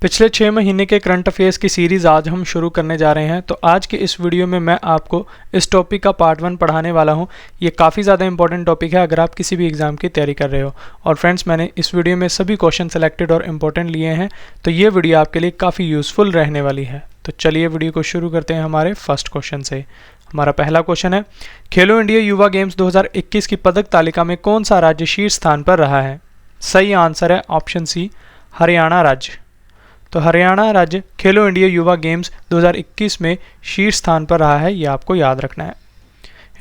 पिछले 6 महीने के करंट अफेयर्स की सीरीज़ आज हम शुरू करने जा रहे हैं। तो आज के इस वीडियो में मैं आपको इस टॉपिक का पार्ट 1 पढ़ाने वाला हूं। ये काफ़ी ज़्यादा इंपॉर्टेंट टॉपिक है अगर आप किसी भी एग्ज़ाम की तैयारी कर रहे हो। और फ्रेंड्स, मैंने इस वीडियो में सभी क्वेश्चन सेलेक्टेड और इम्पोर्टेंट लिए हैं, तो ये वीडियो आपके लिए काफ़ी यूज़फुल रहने वाली है। तो चलिए वीडियो को शुरू करते हैं हमारे फर्स्ट क्वेश्चन से। हमारा पहला क्वेश्चन है, खेलो इंडिया युवा गेम्स 2021 की पदक तालिका में कौन सा राज्य शीर्ष स्थान पर रहा है? सही आंसर है ऑप्शन सी, हरियाणा राज्य। तो हरियाणा राज्य खेलो इंडिया युवा गेम्स 2021 में शीर्ष स्थान पर रहा है, ये आपको याद रखना है।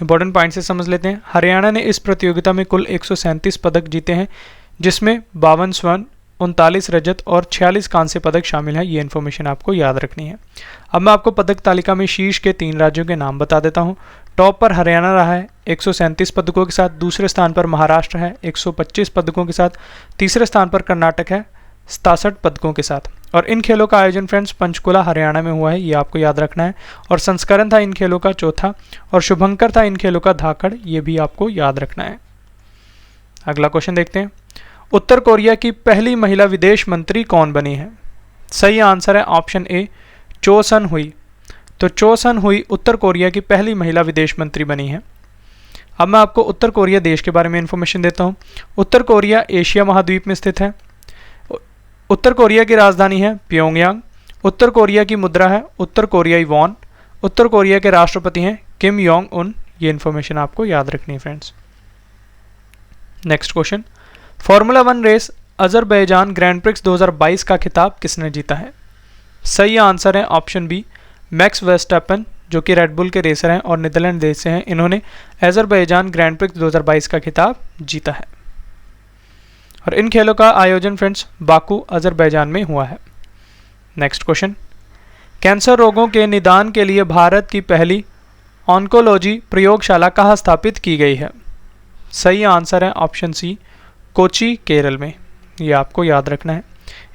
इंपॉर्टेंट पॉइंट से समझ लेते हैं। हरियाणा ने इस प्रतियोगिता में कुल 137 पदक जीते हैं, जिसमें 52 स्वर्ण, 39 रजत और 46 कांस्य पदक शामिल है। ये इन्फॉर्मेशन आपको याद रखनी है। अब मैं आपको पदक तालिका में शीर्ष के 3 राज्यों के नाम बता देता हूँ। टॉप पर हरियाणा रहा है 137 पदकों के साथ। दूसरे स्थान पर महाराष्ट्र है 125 पदकों के साथ। तीसरे स्थान पर कर्नाटक है 67 पदकों के साथ। और इन खेलों का आयोजन फ्रेंड्स पंचकुला हरियाणा में हुआ है, ये आपको याद रखना है। और संस्करण था इन खेलों का चौथा, और शुभंकर था इन खेलों का धाकड़, ये भी आपको याद रखना है। अगला क्वेश्चन देखते हैं। उत्तर कोरिया की पहली महिला विदेश मंत्री कौन बनी है? सही आंसर है ऑप्शन ए, चो सन हुई। तो चो सन हुई उत्तर कोरिया की पहली महिला विदेश मंत्री बनी है। अब मैं आपको उत्तर कोरिया देश के बारे में इंफॉर्मेशन देता हूँ। उत्तर कोरिया एशिया महाद्वीप में स्थित है। उत्तर कोरिया की राजधानी है प्योंगयांग। उत्तर कोरिया की मुद्रा है उत्तर कोरियाई वॉन। उत्तर कोरिया के राष्ट्रपति हैं किम योंग उन। ये इन्फॉर्मेशन आपको याद रखनी है friends. Next question, formula 1 race Azerbaijan grand prix 2022 का खिताब किसने जीता है? सही आंसर है ऑप्शन बी, मैक्स वर्स्टैपन, जो कि रेडबुल के रेसर हैं और नीदरलैंड देश से हैं। इन्होंने अजरबैजान ग्रैंड प्रिक्स 2022 का खिताब जीता है। और इन खेलों का आयोजन फ्रेंड्स बाकू अजरबैजान में हुआ है। नेक्स्ट क्वेश्चन, कैंसर रोगों के निदान के लिए भारत की पहली ऑन्कोलॉजी प्रयोगशाला कहाँ स्थापित की गई है? सही आंसर है ऑप्शन सी, कोची केरल में। ये आपको याद रखना है।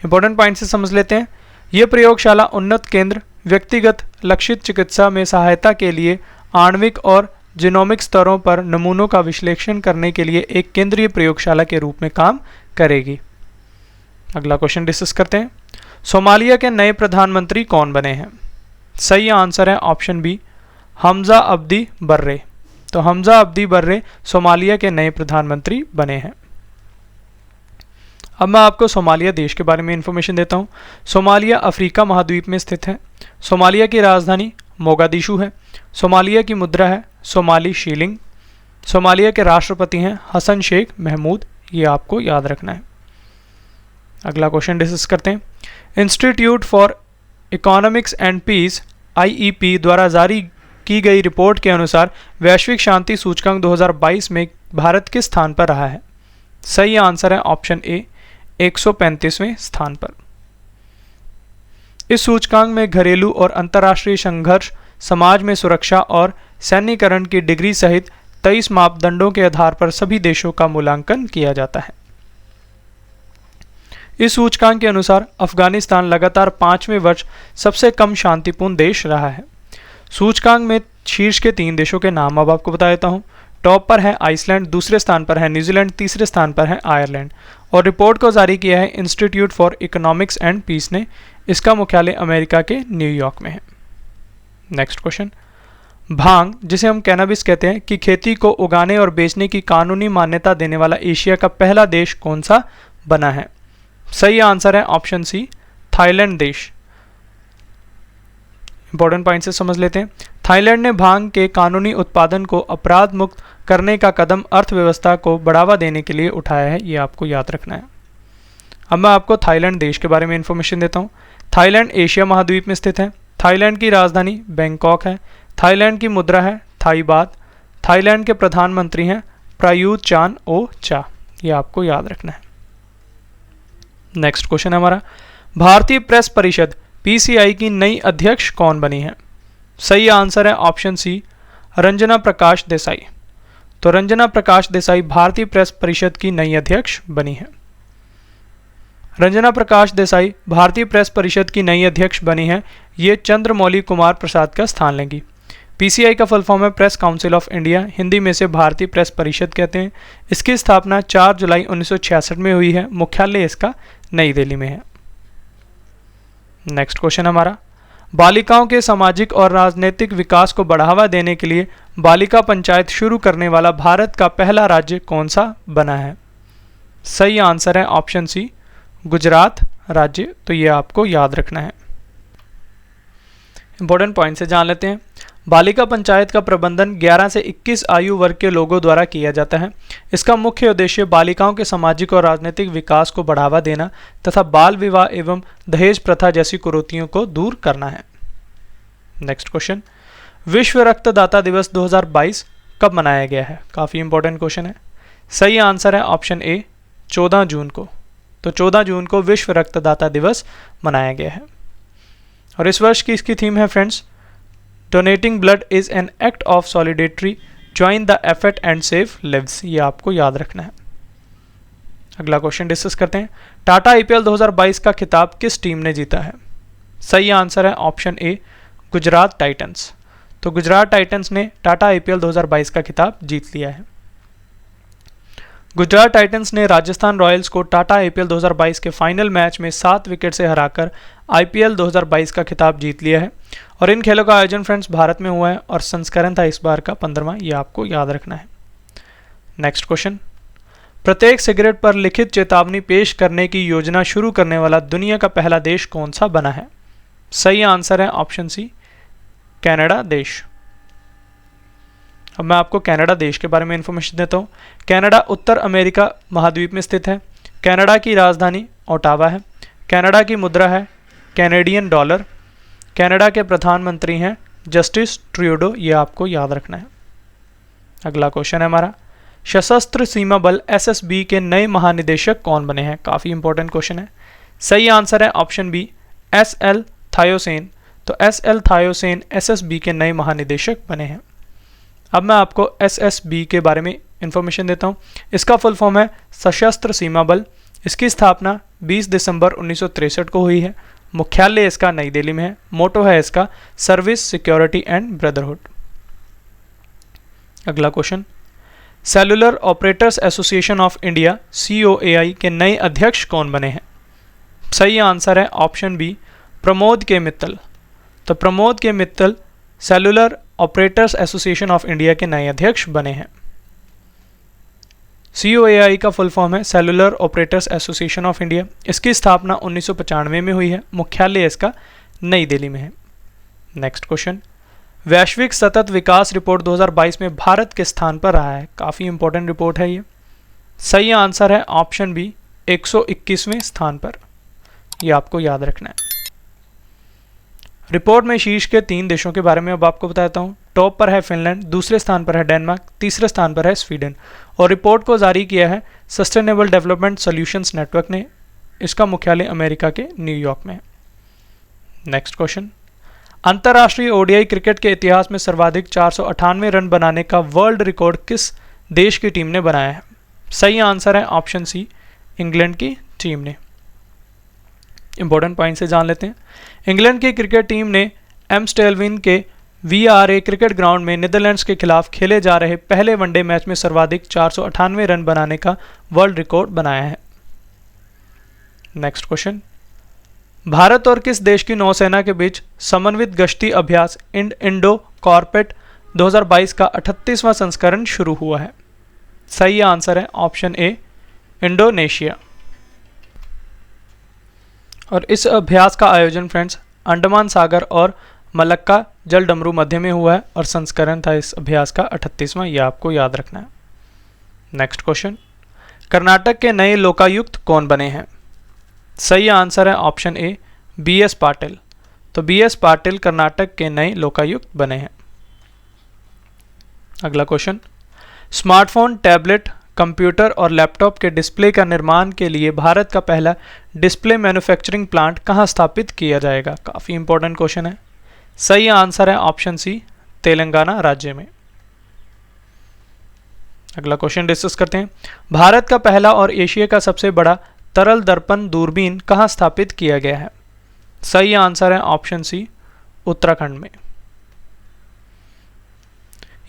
इंपॉर्टेंट पॉइंट से समझ लेते हैं। ये प्रयोगशाला उन्नत केंद्र व्यक्तिगत लक्षित चिकित्सा में सहायता के लिए आणविक और जीनोमिक स्तरों पर नमूनों का विश्लेषण करने के लिए एक केंद्रीय प्रयोगशाला के रूप में काम करेगी। अगला क्वेश्चन डिस्कस करते हैं। सोमालिया के नए प्रधानमंत्री कौन बने हैं? सही आंसर है ऑप्शन बी, हमजा अब्दी बर्रे। तो हमजा अब्दी बर्रे सोमालिया के नए प्रधानमंत्री बने हैं। अब मैं आपको सोमालिया देश के बारे में इंफॉर्मेशन देता हूँ। सोमालिया अफ्रीका महाद्वीप में स्थित है। सोमालिया की राजधानी मोगादिशु है। सोमालिया की मुद्रा है सोमाली शीलिंग। सोमालिया के राष्ट्रपति हैं हसन शेख महमूद। ये आपको याद रखना है। अगला क्वेश्चन डिस्कस करते हैं। Institute for economics and peace IEP द्वारा जारी की गई रिपोर्ट के अनुसार वैश्विक शांति सूचकांक 2022 में भारत किस स्थान पर रहा है? सही आंसर है ऑप्शन ए, 135वें स्थान पर। इस सूचकांक में घरेलू और अंतर्राष्ट्रीय संघर्ष, समाज में सुरक्षा और सैन्यीकरण की डिग्री सहित 23 मापदंडों के आधार पर सभी देशों का मूल्यांकन किया जाता है। इस सूचकांक के अनुसार अफगानिस्तान लगातार 5वें वर्ष सबसे कम शांतिपूर्ण देश रहा है। सूचकांक में शीर्ष के 3 देशों के नाम अब आपको बता देता हूँ। टॉप पर है आइसलैंड, दूसरे स्थान पर है न्यूजीलैंड, तीसरे स्थान पर है आयरलैंड। और रिपोर्ट को जारी किया है institute for economics and peace ने। इसका मुख्यालय अमेरिका के न्यूयॉर्क में है। नेक्स्ट क्वेश्चन, भांग, जिसे हम कैनाबिस कहते हैं, की खेती को उगाने और बेचने की कानूनी मान्यता देने वाला एशिया का पहला देश कौन सा बना है? सही आंसर है ऑप्शन सी, थाईलैंड देश। इंपॉर्टेंट पॉइंट से समझ लेते हैं। थाईलैंड ने भांग के कानूनी उत्पादन को अपराध मुक्त करने का कदम अर्थव्यवस्था को बढ़ावा देने के लिए उठाया है। ये आपको याद रखना है। अब मैं आपको थाईलैंड देश के बारे में इंफॉर्मेशन देता हूँ। थाईलैंड एशिया महाद्वीप में स्थित है। थाईलैंड की राजधानी बैंकॉक है। थाईलैंड की मुद्रा है थाई बात। थाईलैंड के प्रधानमंत्री हैं प्रायूत चान ओ चा। ये आपको याद रखना है। नेक्स्ट क्वेश्चन है हमारा, भारतीय प्रेस परिषद PCI की नई अध्यक्ष कौन बनी है? सही आंसर है ऑप्शन सी, रंजना प्रकाश देसाई। तो रंजना प्रकाश देसाई भारतीय प्रेस परिषद की नई अध्यक्ष बनी है। रंजना प्रकाश देसाई भारतीय प्रेस परिषद की नई अध्यक्ष बनी है। ये चंद्रमौली कुमार प्रसाद का स्थान लेंगी। PCI का फुल फॉर्म है press council of India, Hindi में से भारतीय प्रेस परिषद कहते हैं। इसकी स्थापना 4 जुलाई 1966 में हुई है। मुख्यालय इसका नई दिल्ली में है। नेक्स्ट क्वेश्चन हमारा, बालिकाओं के सामाजिक और राजनीतिक विकास को बढ़ावा देने के लिए बालिका पंचायत शुरू करने वाला भारत का पहला राज्य कौन सा बना है? सही आंसर है ऑप्शन सी, गुजरात राज्य। तो ये आपको याद रखना है। इंपॉर्टेंट पॉइंट से जान लेते हैं। बालिका पंचायत का प्रबंधन 11 से 21 आयु वर्ग के लोगों द्वारा किया जाता है। इसका मुख्य उद्देश्य बालिकाओं के सामाजिक और राजनीतिक विकास को बढ़ावा देना तथा बाल विवाह एवं दहेज प्रथा जैसी कुरीतियों को दूर करना है। नेक्स्ट क्वेश्चन, विश्व रक्तदाता दिवस 2022 कब मनाया गया है? काफ़ी इंपॉर्टेंट क्वेश्चन है। सही आंसर है ऑप्शन ए, 14 जून को। तो 14 जून को विश्व रक्तदाता दिवस मनाया गया है। और इस वर्ष की इसकी थीम है friends, donating blood is an act of solidarity, join the effort and save lives. ये आपको याद रखना है। अगला क्वेश्चन डिस्कस करते हैं। टाटा आईपीएल 2022 का खिताब किस टीम ने जीता है? सही आंसर है ऑप्शन ए, गुजरात टाइटंस। तो गुजरात टाइटंस ने टाटा आईपीएल 2022 का खिताब जीत लिया है। गुजरात टाइटंस ने राजस्थान रॉयल्स को टाटा आईपीएल 2022 के फाइनल मैच में 7 विकेट से हराकर आईपीएल 2022 का खिताब जीत लिया है। और इन खेलों का आयोजन फ्रेंड्स भारत में हुआ है और संस्करण था इस बार का 15वां। ये आपको याद रखना है। नेक्स्ट क्वेश्चन, प्रत्येक सिगरेट पर लिखित चेतावनी पेश करने की योजना शुरू करने वाला दुनिया का पहला देश कौन सा बना है? सही आंसर है ऑप्शन सी, कनाडा देश। अब मैं आपको कनाडा देश के बारे में इंफॉर्मेशन देता हूँ। कनाडा उत्तर अमेरिका महाद्वीप में स्थित है। कनाडा की राजधानी ओटावा है। कनाडा की मुद्रा है कैनेडियन डॉलर। कनाडा के प्रधानमंत्री हैं जस्टिस ट्रूडो। ये आपको याद रखना है। अगला क्वेश्चन है हमारा, सशस्त्र सीमा बल एसएसबी के नए महानिदेशक कौन बने हैं? काफ़ी इंपॉर्टेंट क्वेश्चन है। सही आंसर है ऑप्शन बी, एसएल थायोसेन। तो एसएल थायोसेन एसएसबी के नए महानिदेशक बने हैं। अब मैं आपको एसएसबी के बारे में इंफॉर्मेशन देता हूँ। इसका फुल फॉर्म है सशस्त्र सीमा बल। इसकी स्थापना 20 दिसंबर 1963 को हुई है। मुख्यालय इसका नई दिल्ली में है। मोटो है इसका सर्विस, सिक्योरिटी एंड ब्रदरहुड। अगला question, cellular operators association of India COAI के नए अध्यक्ष कौन बने हैं? सही आंसर है ऑप्शन बी, प्रमोद के मित्तल। तो प्रमोद के Mittal cellular operators association of India के नए अध्यक्ष बने हैं। COAI का फुल फॉर्म है cellular operators association of India. इसकी स्थापना 1995 में हुई है। मुख्यालय इसका नई दिल्ली में है। नेक्स्ट क्वेश्चन, वैश्विक सतत विकास रिपोर्ट 2022 में भारत के स्थान पर रहा है? काफ़ी इंपॉर्टेंट रिपोर्ट है ये। सही आंसर है ऑप्शन बी, 121वें स्थान पर। यह आपको याद रखना है। रिपोर्ट में शीर्ष के 3 देशों के बारे में अब आपको बताता हूँ। टॉप पर है फिनलैंड, दूसरे स्थान पर है डेनमार्क, तीसरे स्थान पर है स्वीडन। और रिपोर्ट को जारी किया है सस्टेनेबल डेवलपमेंट सॉल्यूशंस नेटवर्क ने। इसका मुख्यालय अमेरिका के न्यूयॉर्क में है। नेक्स्ट क्वेश्चन, अंतर्राष्ट्रीय ओडीआई क्रिकेट के इतिहास में सर्वाधिक 498 रन बनाने का वर्ल्ड रिकॉर्ड किस देश की टीम ने बनाया है? सही आंसर है ऑप्शन सी, इंग्लैंड की टीम ने। इंपॉर्टेंट पॉइंट से जान लेते हैं। इंग्लैंड की क्रिकेट टीम ने एम्स्टेलविन के VRA क्रिकेट ग्राउंड में नीदरलैंड्स के खिलाफ खेले जा रहे पहले वनडे मैच में सर्वाधिक 498 रन बनाने का वर्ल्ड रिकॉर्ड बनाया है। नेक्स्ट क्वेश्चन, भारत और किस देश की नौसेना के बीच समन्वित गश्ती अभ्यास इंडो कॉर्पेट 2022 का 38वां संस्करण शुरू हुआ है? सही आंसर है ऑप्शन ए, इंडोनेशिया। और इस अभ्यास का आयोजन फ्रेंड्स अंडमान सागर और मलक्का जलडमरू मध्य में हुआ है और संस्करण था इस अभ्यास का 38वां। यह आपको याद रखना है। नेक्स्ट क्वेश्चन, कर्नाटक के नए लोकायुक्त कौन बने हैं? सही आंसर है ऑप्शन ए, BS पाटिल। तो BS पाटिल कर्नाटक के नए लोकायुक्त बने हैं। अगला क्वेश्चन, स्मार्टफोन, टैबलेट, कंप्यूटर और लैपटॉप के डिस्प्ले का निर्माण के लिए भारत का पहला डिस्प्ले मैन्युफैक्चरिंग प्लांट कहाँ स्थापित किया जाएगा? काफ़ी इंपॉर्टेंट क्वेश्चन है। सही आंसर है ऑप्शन सी, तेलंगाना राज्य में। अगला क्वेश्चन डिस्कस करते हैं। भारत का पहला और एशिया का सबसे बड़ा तरल दर्पण दूरबीन कहाँ स्थापित किया गया है? सही आंसर है ऑप्शन सी, उत्तराखंड में।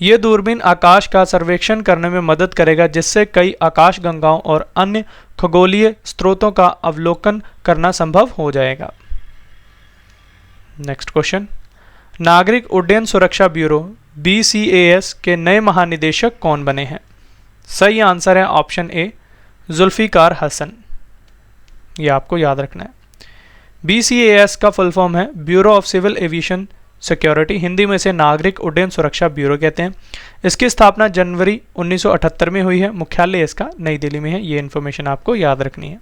यह दूरबीन आकाश का सर्वेक्षण करने में मदद करेगा, जिससे कई आकाश गंगाओं और अन्य खगोलीय स्रोतों का अवलोकन करना संभव हो जाएगा। नेक्स्ट क्वेश्चन, नागरिक उड्डयन सुरक्षा ब्यूरो BCAS के नए महानिदेशक कौन बने हैं? सही आंसर है ऑप्शन ए, जुल्फिकार हसन। ये आपको याद रखना है। BCAS का फुल फॉर्म है bureau of civil aviation security, Hindi में इसे नागरिक उड्डयन सुरक्षा ब्यूरो कहते हैं। इसकी स्थापना जनवरी 1978 में हुई है। मुख्यालय इसका नई दिल्ली में है। ये इन्फॉर्मेशन आपको याद रखनी है।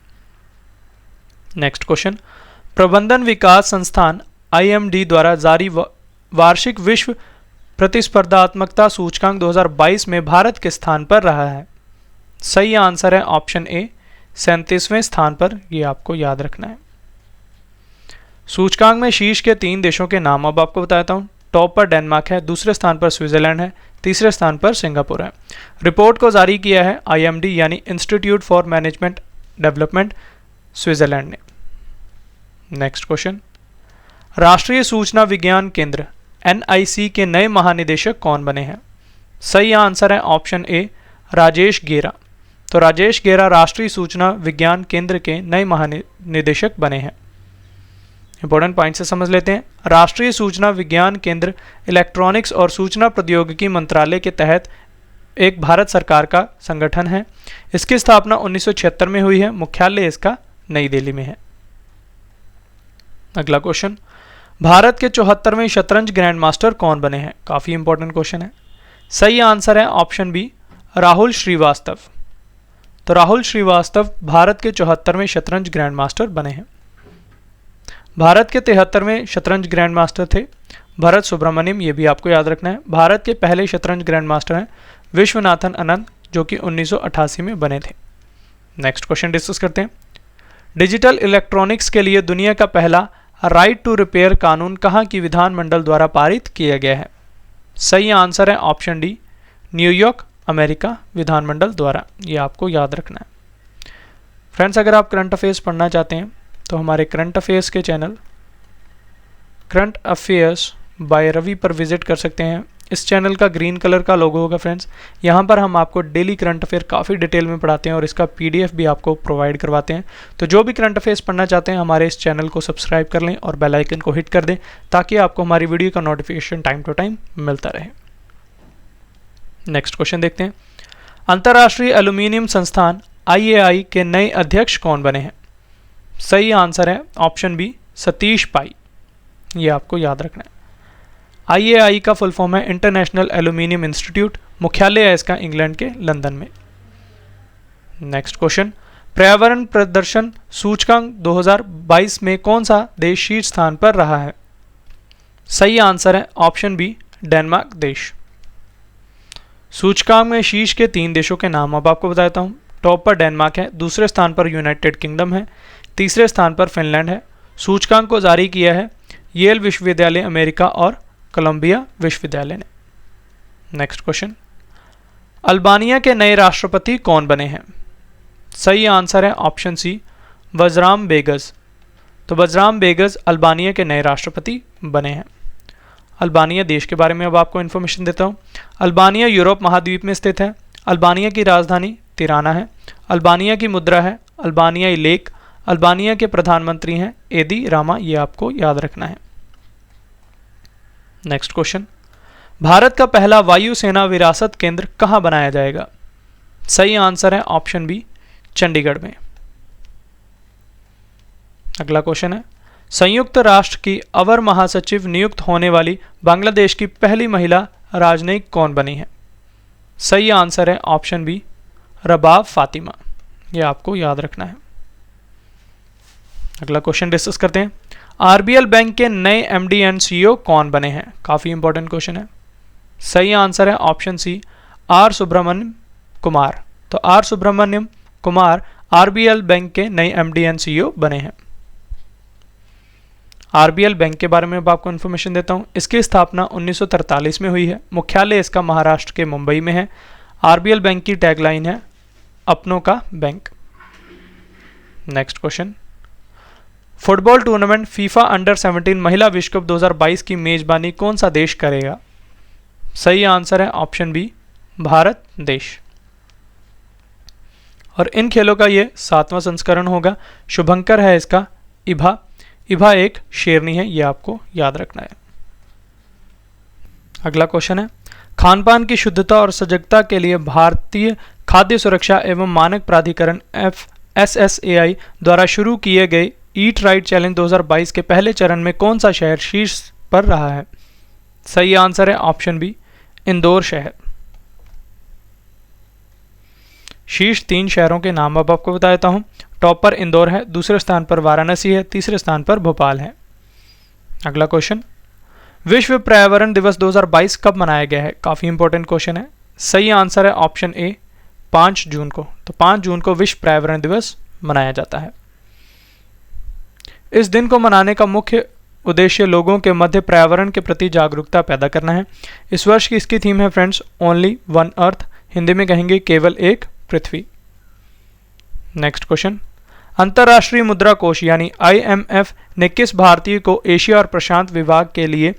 नेक्स्ट क्वेश्चन, प्रबंधन विकास संस्थान IMD द्वारा जारी वार्षिक विश्व प्रतिस्पर्धात्मकता सूचकांक 2022 में भारत किस स्थान पर रहा है? सही आंसर है ऑप्शन ए, 37वें स्थान पर। यह आपको याद रखना है। सूचकांक में शीर्ष के 3 देशों के नाम अब आपको बताता हूं। टॉप पर डेनमार्क है, दूसरे स्थान पर स्विट्जरलैंड है, तीसरे स्थान पर सिंगापुर है। रिपोर्ट को जारी किया है IMD यानी institute for management development, Switzerland ने। नेक्स्ट क्वेश्चन, राष्ट्रीय सूचना विज्ञान केंद्र NIC के नए महानिदेशक कौन बने हैं? सही आंसर है ऑप्शन ए, राजेश गेरा। तो राजेश गेरा राष्ट्रीय सूचना विज्ञान केंद्र के नए महानिदेशक बने हैं। इंपॉर्टेंट पॉइंट से समझ लेते हैं। राष्ट्रीय सूचना विज्ञान केंद्र इलेक्ट्रॉनिक्स और सूचना प्रौद्योगिकी मंत्रालय के तहत एक भारत सरकार का संगठन है। इसकी स्थापना 1976 में हुई है। मुख्यालय इसका नई दिल्ली में है। अगला क्वेश्चन, भारत के 74वें शतरंज ग्रैंड मास्टर कौन बने हैं? काफी इंपॉर्टेंट क्वेश्चन है। सही आंसर है ऑप्शन बी, राहुल श्रीवास्तव। तो राहुल श्रीवास्तव भारत के 74वें शतरंज ग्रैंड मास्टर बने हैं। भारत के 73वें शतरंज ग्रैंड मास्टर थे भरत सुब्रमण्यम। ये भी आपको याद रखना है। भारत के पहले शतरंज ग्रैंड मास्टर हैं विश्वनाथन आनंद, जो कि 1988 में बने थे। नेक्स्ट क्वेश्चन डिस्कस करते हैं। डिजिटल इलेक्ट्रॉनिक्स के लिए दुनिया का पहला राइट टू रिपेयर कानून कहाँ की विधानमंडल द्वारा पारित किया गया है? सही आंसर है ऑप्शन डी, न्यूयॉर्क अमेरिका विधानमंडल द्वारा। ये आपको याद रखना है। फ्रेंड्स, अगर आप करंट अफेयर्स पढ़ना चाहते हैं तो हमारे करंट अफेयर्स के channel current affairs by Ravi पर विजिट कर सकते हैं। इस चैनल का ग्रीन कलर का लोगो होगा फ्रेंड्स। यहाँ पर हम आपको डेली करंट अफेयर काफ़ी डिटेल में पढ़ाते हैं और इसका PDF भी आपको प्रोवाइड करवाते हैं। तो जो भी करंट अफेयर्स पढ़ना चाहते हैं हमारे इस चैनल को सब्सक्राइब कर लें और बेल आइकन को हिट कर दें, ताकि आपको हमारी वीडियो का नोटिफिकेशन टाइम टू टाइम मिलता रहे। नेक्स्ट क्वेश्चन देखते हैं। अंतर्राष्ट्रीय एल्यूमिनियम संस्थान IAI के नए अध्यक्ष कौन बने हैं? सही आंसर है ऑप्शन बी, सतीश पाई। ये आपको याद रखना है। IAI का फुल फॉर्म है इंटरनेशनल एल्यूमिनियम इंस्टीट्यूट। मुख्यालय है इसका इंग्लैंड के लंदन में। नेक्स्ट क्वेश्चन, पर्यावरण प्रदर्शन सूचकांक 2022 में कौन सा देश शीर्ष स्थान पर रहा है? सही आंसर है ऑप्शन बी, डेनमार्क देश। सूचकांक में शीर्ष के 3 देशों के नाम अब आपको बताता हूँ। टॉप पर डेनमार्क है, दूसरे स्थान पर यूनाइटेड किंगडम है, तीसरे स्थान पर फिनलैंड है। सूचकांक को जारी किया है येल विश्वविद्यालय अमेरिका और कोलंबिया विश्वविद्यालय ने। नेक्स्ट क्वेश्चन, अल्बानिया के नए राष्ट्रपति कौन बने हैं? सही आंसर है ऑप्शन सी, वजराम बेगस। तो वजराम बेगस अल्बानिया के नए राष्ट्रपति बने हैं। अल्बानिया देश के बारे में अब आपको इन्फॉर्मेशन देता हूँ। अल्बानिया यूरोप महाद्वीप में स्थित है। अल्बानिया की राजधानी तिराना है। अल्बानिया की मुद्रा है अल्बानियाई लेक। अल्बानिया के प्रधानमंत्री हैं एदी रामा। ये आपको याद रखना है। नेक्स्ट क्वेश्चन, भारत का पहला वायुसेना विरासत केंद्र कहां बनाया जाएगा? सही आंसर है ऑप्शन बी, चंडीगढ़ में। अगला क्वेश्चन है, संयुक्त राष्ट्र की अवर महासचिव नियुक्त होने वाली बांग्लादेश की पहली महिला राजनयिक कौन बनी है? सही आंसर है ऑप्शन बी, रबाब फातिमा। यह आपको याद रखना है। अगला क्वेश्चन डिस्कस करते हैं। RBL बैंक के नए MD एंड CEO कौन बने हैं? काफी इंपॉर्टेंट क्वेश्चन है। सही आंसर है option C, R Subramaniam Kumar. तो R Subramaniam Kumar RBL bank के नए MD एंड CEO बने हैं। RBL बैंक के बारे में अब आपको इन्फॉर्मेशन देता हूं। इसकी स्थापना 1943 में हुई है। मुख्यालय इसका महाराष्ट्र के मुंबई में है। RBL बैंक की टैगलाइन है अपनों का bank. Next question, football tournament FIFA under 17 महिला विश्व कप 2022 की मेजबानी कौन सा देश करेगा? सही आंसर है ऑप्शन बी, भारत देश। और इन खेलों का ये 7वां संस्करण होगा। शुभंकर है इसका इभा। इभा एक शेरनी है, ये आपको याद रखना है। अगला क्वेश्चन है, खानपान की शुद्धता और सजगता के लिए भारतीय खाद्य सुरक्षा एवं मानक प्राधिकरण FSSAI द्वारा शुरू किए गए ईट राइट चैलेंज 2022 के पहले चरण में कौन सा शहर शीर्ष पर रहा है? सही आंसर है ऑप्शन बी, इंदौर शहर। शीर्ष 3 शहरों के नाम अब आपको बता देता हूं। टॉप पर इंदौर है, दूसरे स्थान पर वाराणसी है, तीसरे स्थान पर भोपाल है। अगला क्वेश्चन, विश्व पर्यावरण दिवस 2022 कब मनाया गया है? काफी इंपॉर्टेंट क्वेश्चन है। सही आंसर है ऑप्शन ए, 5 जून को। तो 5 जून को विश्व पर्यावरण दिवस मनाया जाता है। इस दिन को मनाने का मुख्य उद्देश्य लोगों के मध्य पर्यावरण के प्रति जागरूकता पैदा करना है। इस वर्ष की इसकी थीम है friends, only one earth, Hindi में कहेंगे केवल एक पृथ्वी। नेक्स्ट क्वेश्चन, अंतर्राष्ट्रीय मुद्रा कोष यानी IMF ने किस भारतीय को एशिया और प्रशांत विभाग के लिए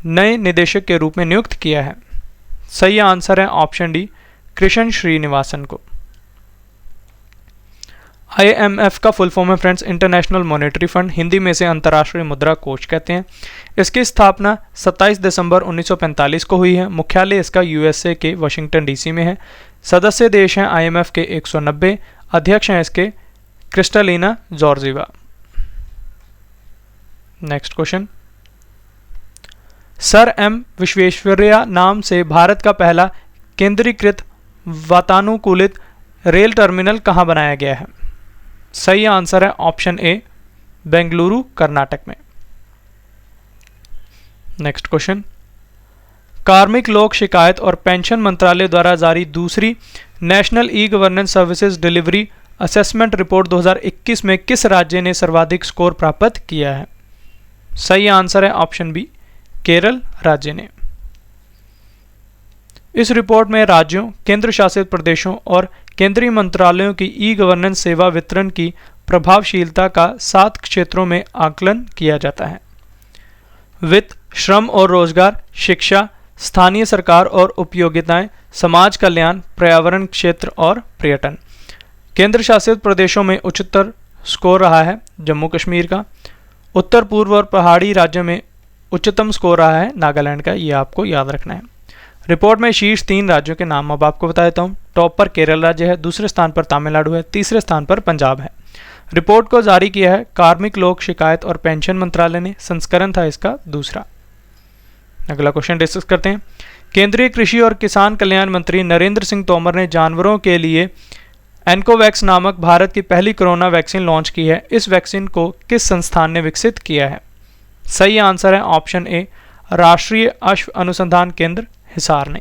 नए निदेशक के रूप में नियुक्त किया है? सही आंसर है ऑप्शन डी, कृष्ण श्रीनिवासन को। IMF का फुल फॉर्म है friends international monetary fund, Hindi में से अंतर्राष्ट्रीय मुद्रा कोष कहते हैं। इसकी स्थापना 27 दिसंबर 1945 को हुई है। मुख्यालय इसका USA के वाशिंगटन DC में है। सदस्य देश हैं IMF के 190। अध्यक्ष हैं इसके Kristalina Georgieva. Next question, sir M Visvesvaraya नाम से भारत का पहला केंद्रीकृत वातानुकूलित रेल टर्मिनल कहां बनाया गया है? सही आंसर है ऑप्शन ए, बेंगलुरु कर्नाटक में। नेक्स्ट क्वेश्चन, कार्मिक लोक शिकायत और पेंशन मंत्रालय द्वारा जारी दूसरी national e governance services delivery assessment report 2021 में किस राज्य ने सर्वाधिक स्कोर प्राप्त किया है? सही आंसर है ऑप्शन बी, केरल राज्य ने। इस रिपोर्ट में राज्यों, केंद्र शासित प्रदेशों और केंद्रीय मंत्रालयों की ई गवर्नेंस सेवा वितरण की प्रभावशीलता का 7 क्षेत्रों में आकलन किया जाता है। वित्त, श्रम और रोजगार, शिक्षा, स्थानीय सरकार और उपयोगिताएं, समाज कल्याण, पर्यावरण क्षेत्र और पर्यटन। केंद्र शासित प्रदेशों में उच्चतर स्कोर रहा है जम्मू कश्मीर का। उत्तर पूर्व और पहाड़ी राज्यों में उच्चतम स्कोर रहा है नागालैंड का, ये आपको याद रखना है। रिपोर्ट में शीर्ष 3 राज्यों के नाम अब आपको बता देता हूँ। टॉप पर केरल राज्य है, दूसरे स्थान पर तमिलनाडु है, तीसरे स्थान पर पंजाब है। रिपोर्ट को जारी किया है कार्मिक लोक शिकायत और पेंशन मंत्रालय ने, संस्करण था इसका दूसरा। अगला क्वेश्चन डिस्कस करते हैं। केंद्रीय कृषि और किसान कल्याण मंत्री नरेंद्र सिंह तोमर ने जानवरों के लिए एनकोवैक्स नामक भारत की पहली कोरोना वैक्सीन लॉन्च की है। इस वैक्सीन को किस संस्थान ने विकसित किया है? सही आंसर है ऑप्शन ए, राष्ट्रीय अश्व अनुसंधान केंद्र हिसार ने।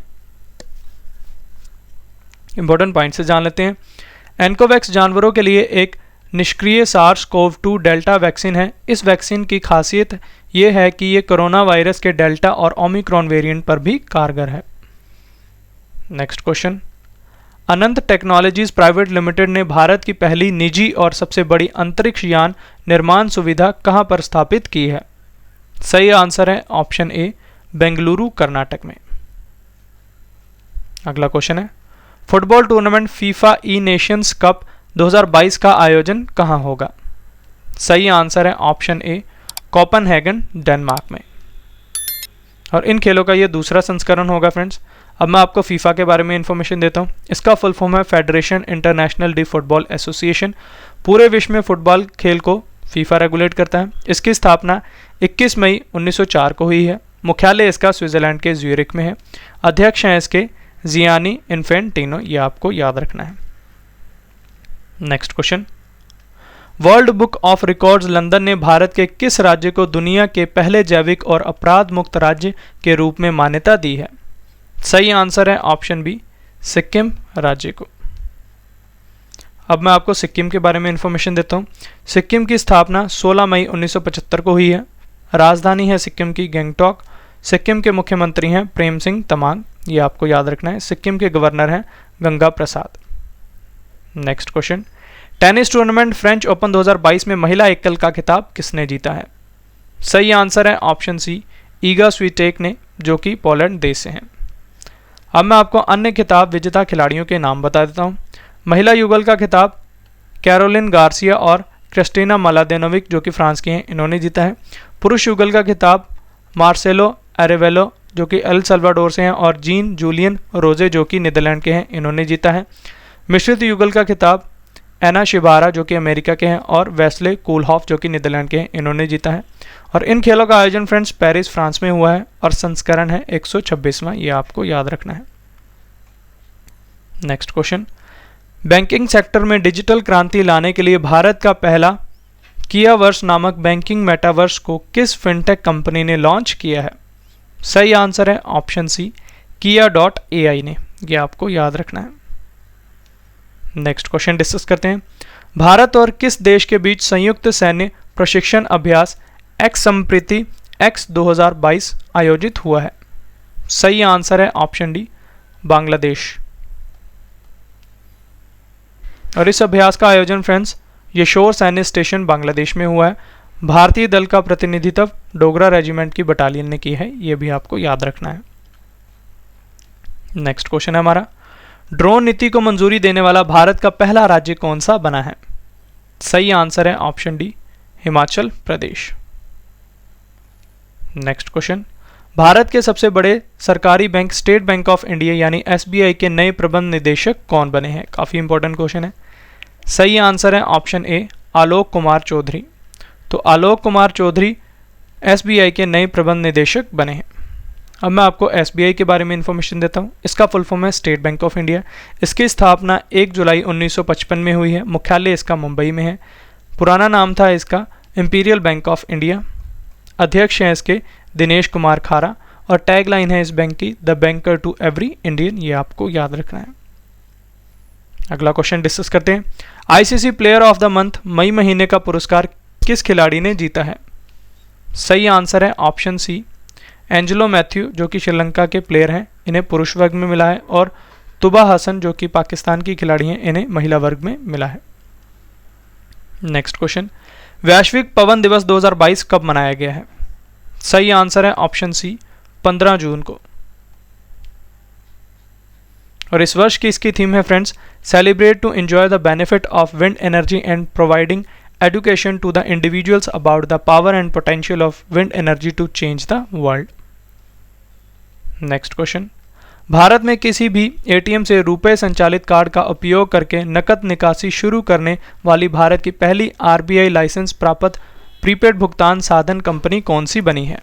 इंपॉर्टेंट पॉइंट से जान लेते हैं। एनकोवैक्स जानवरों के लिए एक निष्क्रिय SARS-CoV-2 डेल्टा वैक्सीन है। इस वैक्सीन की खासियत यह है कि ये कोरोना वायरस के डेल्टा और ओमिक्रॉन वेरिएंट पर भी कारगर है। नेक्स्ट क्वेश्चन, अनंत टेक्नोलॉजीज प्राइवेट लिमिटेड ने भारत की पहली निजी और सबसे बड़ी अंतरिक्ष यान निर्माण सुविधा कहां पर स्थापित की है? सही आंसर है ऑप्शन ए, बेंगलुरु कर्नाटक में। अगला क्वेश्चन है, फुटबॉल टूर्नामेंट फीफा ई नेशंस कप 2022 का आयोजन कहां होगा? सही आंसर है ऑप्शन ए, कोपेनहेगन डेनमार्क में। और इन खेलों का ये दूसरा संस्करण होगा फ्रेंड्स। अब मैं आपको फीफा के बारे में इंफॉर्मेशन देता हूँ। इसका फुल फॉर्म है federation international D football association. पूरे विश्व में फुटबॉल खेल को फीफा रेगुलेट करता है। इसकी स्थापना 21 मई 1904 को हुई है। मुख्यालय इसका स्विट्जरलैंड के ज्यूरिख में है। अध्यक्ष हैं इसके जियानी इन्फेंटिनो, ये आपको याद रखना है। Next question, world book of records London ने भारत के किस राज्य को दुनिया के पहले जैविक और अपराध मुक्त राज्य के रूप में मान्यता दी है? सही आंसर है ऑप्शन बी, सिक्किम राज्य को। अब मैं आपको सिक्किम के बारे में इंफॉर्मेशन देता हूँ। सिक्किम की स्थापना 16 मई 1975 को हुई है। राजधानी है सिक्किम की गैंगटॉक। सिक्किम के मुख्यमंत्री हैं प्रेम सिंह तमांग, ये आपको याद रखना है। सिक्किम के गवर्नर हैं Ganga Prasad. Next question, tennis tournament French Open 2022 में महिला एकल का खिताब किसने जीता है? सही आंसर है ऑप्शन सी, ईगा स्वीटेक ने, जो कि पोलैंड देश से हैं। अब मैं आपको अन्य खिताब विजेता खिलाड़ियों के नाम बता देता हूँ। महिला युगल का खिताब कैरोलिन गार्सिया और क्रिस्टीना मलादेनोविक जो कि फ्रांस की हैं, इन्होंने जीता है। पुरुष युगल का खिताब मार्सेलो एरेवेलो जो कि एल सल्वाडोर से हैं और जीन जूलियन रोजे जो कि नीदरलैंड के हैं, इन्होंने जीता है। मिश्रित युगल का खिताब एना शिबारा जो कि अमेरिका के हैं और वेस्ले कूलहॉफ जो कि नीदरलैंड के हैं, इन्होंने जीता है। और इन खेलों का आयोजन फ्रेंड्स पेरिस फ्रांस में हुआ है और संस्करण है 126वां, ये आपको याद रखना है। नेक्स्ट क्वेश्चन, बैंकिंग सेक्टर में डिजिटल क्रांति लाने के लिए भारत का पहला किया वर्स नामक बैंकिंग मेटावर्स को किस फिनटेक कंपनी ने लॉन्च किया है? सही आंसर है ऑप्शन सी, Kia.ai ने, ये आपको याद रखना है। नेक्स्ट क्वेश्चन डिस्कस करते हैं। भारत और किस देश के बीच संयुक्त सैन्य प्रशिक्षण अभ्यास एक्स संप्रीति एक्स 2022 आयोजित हुआ है? सही आंसर है ऑप्शन डी, बांग्लादेश। और इस अभ्यास का आयोजन फ्रेंड्स यशोर सैन्य स्टेशन बांग्लादेश में हुआ है। भारतीय दल का प्रतिनिधित्व डोगरा रेजिमेंट की बटालियन ने की है, यह भी आपको याद रखना है। नेक्स्ट क्वेश्चन है हमारा, ड्रोन नीति को मंजूरी देने वाला भारत का पहला राज्य कौन सा बना है? सही आंसर है option D, Himachal Pradesh. Next question, Bharat के सबसे बड़े सरकारी bank state bank of India यानी SBI के नए प्रबंध निदेशक कौन बने हैं? काफी इंपॉर्टेंट क्वेश्चन है। सही आंसर है ऑप्शन ए, आलोक कुमार चौधरी। तो आलोक कुमार चौधरी SBI के नए प्रबंध निदेशक बने हैं। अब मैं आपको SBI के बारे में इंफॉर्मेशन देता हूँ। इसका फुल फॉर्म है स्टेट बैंक ऑफ इंडिया। इसकी स्थापना 1 जुलाई 1955 में हुई है। मुख्यालय इसका मुंबई में है। पुराना नाम था इसका इंपीरियल बैंक ऑफ इंडिया। अध्यक्ष हैं इसके दिनेश कुमार खारा और टैगलाइन है इस बैंक की, the banker to every Indian, ये आपको याद रखना है। अगला क्वेश्चन डिस्कस करते हैं। ICC player of the month मई महीने का पुरस्कार किस खिलाड़ी ने जीता है? सही आंसर है ऑप्शन सी, एंजेलो मैथ्यू जो कि श्रीलंका के प्लेयर हैं, इन्हें पुरुष वर्ग में मिला है। और तुबा हसन जो कि पाकिस्तान की खिलाड़ी हैं, इन्हें महिला वर्ग में मिला है। नेक्स्ट क्वेश्चन, वैश्विक पवन दिवस 2022 कब मनाया गया है? सही आंसर है ऑप्शन सी, 15 जून को। और इस वर्ष की इसकी थीम है friends, celebrate to enjoy the benefit of wind energy and providing education to the individuals about the power and potential of wind energy to change the world. Next question, Bharat में किसी भी ATM से रुपए संचालित card का उपयोग करके नकद निकासी शुरू करने वाली भारत की पहली RBI लाइसेंस प्राप्त प्रीपेड भुगतान साधन कंपनी कौन सी बनी है?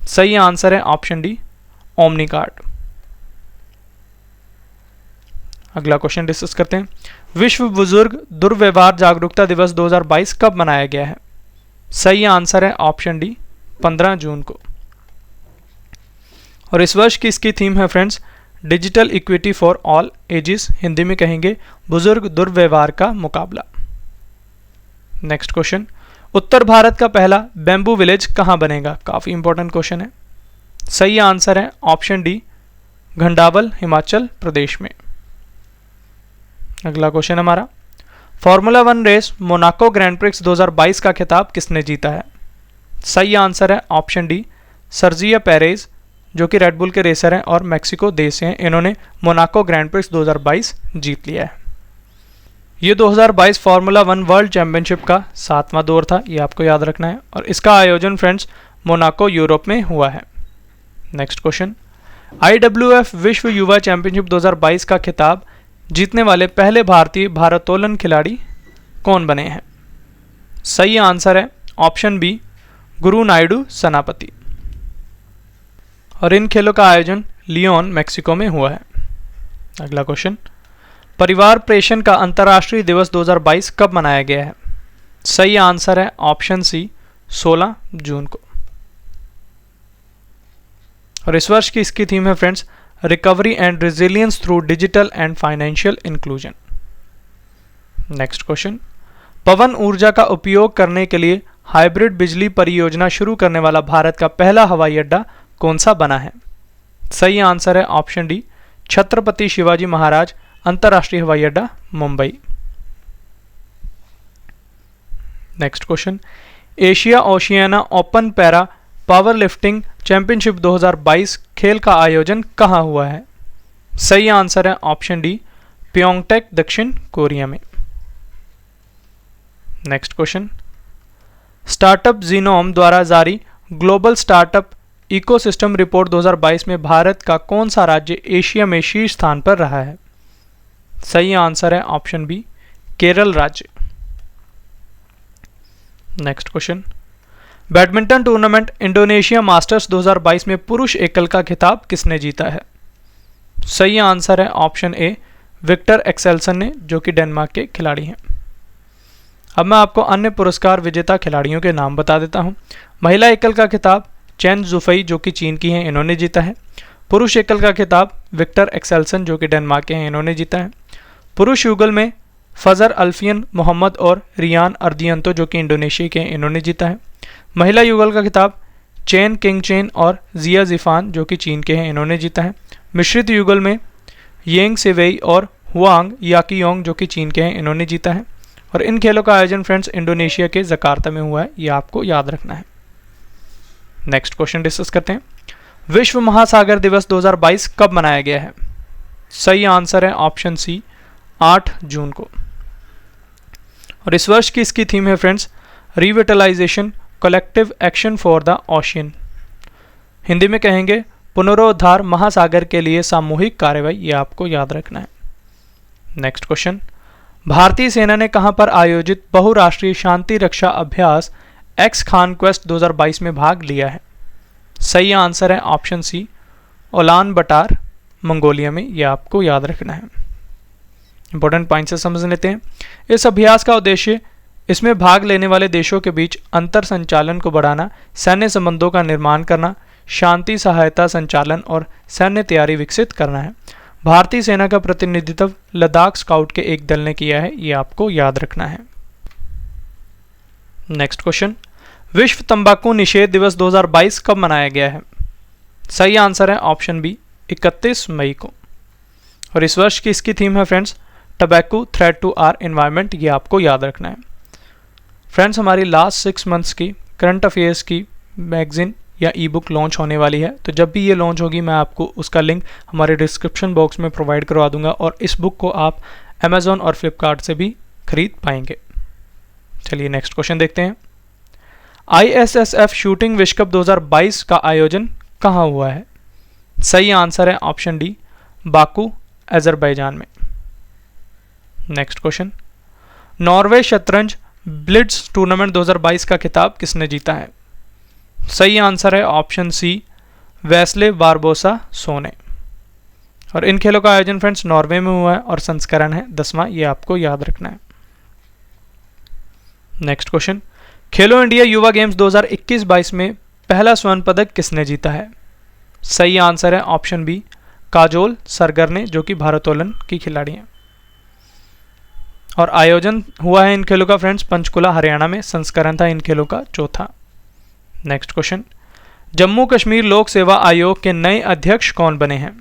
सही आंसर है ऑप्शन डी, ओमनी कार्ड। अगला क्वेश्चन डिस्कस करते हैं। विश्व बुजुर्ग दुर्व्यवहार जागरूकता दिवस 2022 कब मनाया गया है? सही आंसर है ऑप्शन डी, 15 जून को। और इस वर्ष की इसकी थीम है friends, digital equity for all ages, Hindi में कहेंगे बुजुर्ग दुर्व्यवहार का मुकाबला। नेक्स्ट क्वेश्चन, उत्तर भारत का पहला बैम्बू विलेज कहां बनेगा? काफी इंपॉर्टेंट क्वेश्चन है। सही आंसर है ऑप्शन डी, घंडावल हिमाचल प्रदेश में। अगला क्वेश्चन हमारा, formula 1 race Monaco grand prix 2022 का खिताब किसने जीता है? सही आंसर है ऑप्शन डी, सर्जियो पेरेज जो कि रेडबुल के रेसर हैं और मैक्सिको देश से हैं। इन्होंने मोनाको ग्रैंड प्रिक्स 2022 जीत लिया है। ये 2022 फार्मूला 1 वर्ल्ड चैंपियनशिप का 7वां दौर था, ये आपको याद रखना है। और इसका आयोजन फ्रेंड्स मोनाको यूरोप में हुआ है। नेक्स्ट क्वेश्चन, IWF विश्व युवा चैंपियनशिप 2022 का खिताब जीतने वाले पहले भारतीय भारोत्तोलन खिलाड़ी कौन बने हैं? सही आंसर है ऑप्शन बी, गुरु नायडू सेनापति। और इन खेलों का आयोजन लियोन मैक्सिको में हुआ है। अगला क्वेश्चन, परिवार प्रेषण का अंतर्राष्ट्रीय दिवस 2022 कब मनाया गया है? सही आंसर है ऑप्शन सी, 16 जून को। और इस वर्ष की इसकी थीम है friends, recovery and resilience through digital and financial inclusion. Next question, पवन ऊर्जा का उपयोग करने के लिए हाइब्रिड बिजली परियोजना शुरू करने वाला भारत का पहला हवाई अड्डा कौन सा बना है? सही आंसर है ऑप्शन डी, छत्रपति शिवाजी महाराज अंतर्राष्ट्रीय हवाई अड्डा Mumbai. Next question, Asia Oceania open para power lifting championship 2022 खेल का आयोजन कहां हुआ है? सही आंसर है ऑप्शन डी, प्योंगटैक दक्षिण कोरिया में। नेक्स्ट क्वेश्चन, स्टार्टअप जीनोम द्वारा जारी ग्लोबल स्टार्टअप इकोसिस्टम रिपोर्ट 2022 में भारत का कौन सा राज्य एशिया में शीर्ष स्थान पर रहा है? सही आंसर है ऑप्शन बी, केरल राज्य। Next question, badminton tournament Indonesia masters 2022 में पुरुष एकल का खिताब किसने जीता है? सही आंसर है ऑप्शन ए, विक्टर एक्सेल्सन ने, जो कि डेनमार्क के खिलाड़ी हैं। अब मैं आपको अन्य पुरस्कार विजेता खिलाड़ियों के नाम बता देता हूं। महिला एकल का खिताब चेन जुफई, जो कि चीन की हैं, इन्होंने जीता है। पुरुष एकल का खिताब विक्टर एक्सेल्सन, जो कि डेनमार्क के हैं, इन्होंने जीता है। पुरुष युगल में फजर अल्फियन मोहम्मद और रियान अर्दियंतो, जो कि इंडोनेशिया के हैं, इन्होंने जीता है। महिला युगल का खिताब चेन किंगचेन और जिया जिफान, जो कि चीन के हैं, इन्होंने जीता है। मिश्रित युगल में येंग सेवेई और हुआंग याकियोंग, जो कि चीन के हैं, इन्होंने जीता है। और इन खेलों का आयोजन फ्रेंड्स इंडोनेशिया के जकार्ता में हुआ है, ये आपको याद रखना है। नेक्स्ट क्वेश्चन डिस्कस करते हैं, विश्व महासागर दिवस 2022 कब मनाया गया है? सही आंसर है ऑप्शन सी, 8 जून को। और इस वर्ष की इसकी थीम है friends, revitalization collective action for the ocean. Hindi में कहेंगे पुनरुद्धार महासागर के लिए सामूहिक कार्रवाई, ये आपको याद रखना है। नेक्स्ट क्वेश्चन, भारतीय सेना ने कहां पर आयोजित बहुराष्ट्रीय शांति रक्षा अभ्यास एक्स कॉन्क्वेस्ट 2022 में भाग लिया है? सही आंसर है ऑप्शन सी, उलान बटार मंगोलिया में, यह आपको याद रखना है। इंपॉर्टेंट पॉइंट से समझ लेते हैं। इस अभ्यास का उद्देश्य इसमें भाग लेने वाले देशों के बीच अंतर संचालन को बढ़ाना, सैन्य संबंधों का निर्माण करना, शांति सहायता संचालन और सैन्य तैयारी विकसित करना है। भारतीय सेना का प्रतिनिधित्व लद्दाख स्काउट के एक दल ने किया है, ये आपको याद रखना है। नेक्स्ट क्वेश्चन, विश्व तंबाकू निषेध दिवस 2022 कब मनाया गया है? सही आंसर है ऑप्शन बी, 31 मई को। और इस वर्ष की इसकी थीम है friends, tobacco threat to our environment, ये आपको याद रखना है। फ्रेंड्स, हमारी लास्ट 6 मंथ्स की करंट अफेयर्स की मैगजीन या ई बुक लॉन्च होने वाली है, तो जब भी ये लॉन्च होगी मैं आपको उसका लिंक हमारे डिस्क्रिप्शन बॉक्स में प्रोवाइड करवा दूंगा और इस बुक को आप अमेजोन और फ्लिपकार्ट से भी खरीद पाएंगे। चलिए नेक्स्ट क्वेश्चन देखते हैं, ISSF शूटिंग विश्व कप 2022 का आयोजन कहाँ हुआ है? सही आंसर है ऑप्शन डी, बाकू अजरबैजान में। नेक्स्ट क्वेश्चन, नॉर्वे शतरंज ब्लिट्ज टूर्नामेंट 2022 का खिताब किसने जीता है? सही आंसर है ऑप्शन सी, वेस्ले बारबोसा सोने। और इन खेलों का आयोजन फ्रेंड्स नॉर्वे में हुआ है और संस्करण है 10वां, ये आपको याद रखना है। नेक्स्ट क्वेश्चन, खेलो इंडिया युवा गेम्स 2021-22 में पहला स्वर्ण पदक किसने जीता है? सही आंसर है ऑप्शन बी, काजोल सरगरने, जो कि भारोत्तोलन की खिलाड़ी हैं। और आयोजन हुआ है इन खेलों का फ्रेंड्स पंचकुला हरियाणा में, संस्करण था इन खेलों का 4था। नेक्स्ट क्वेश्चन, जम्मू कश्मीर लोक सेवा आयोग के नए अध्यक्ष कौन बने हैं?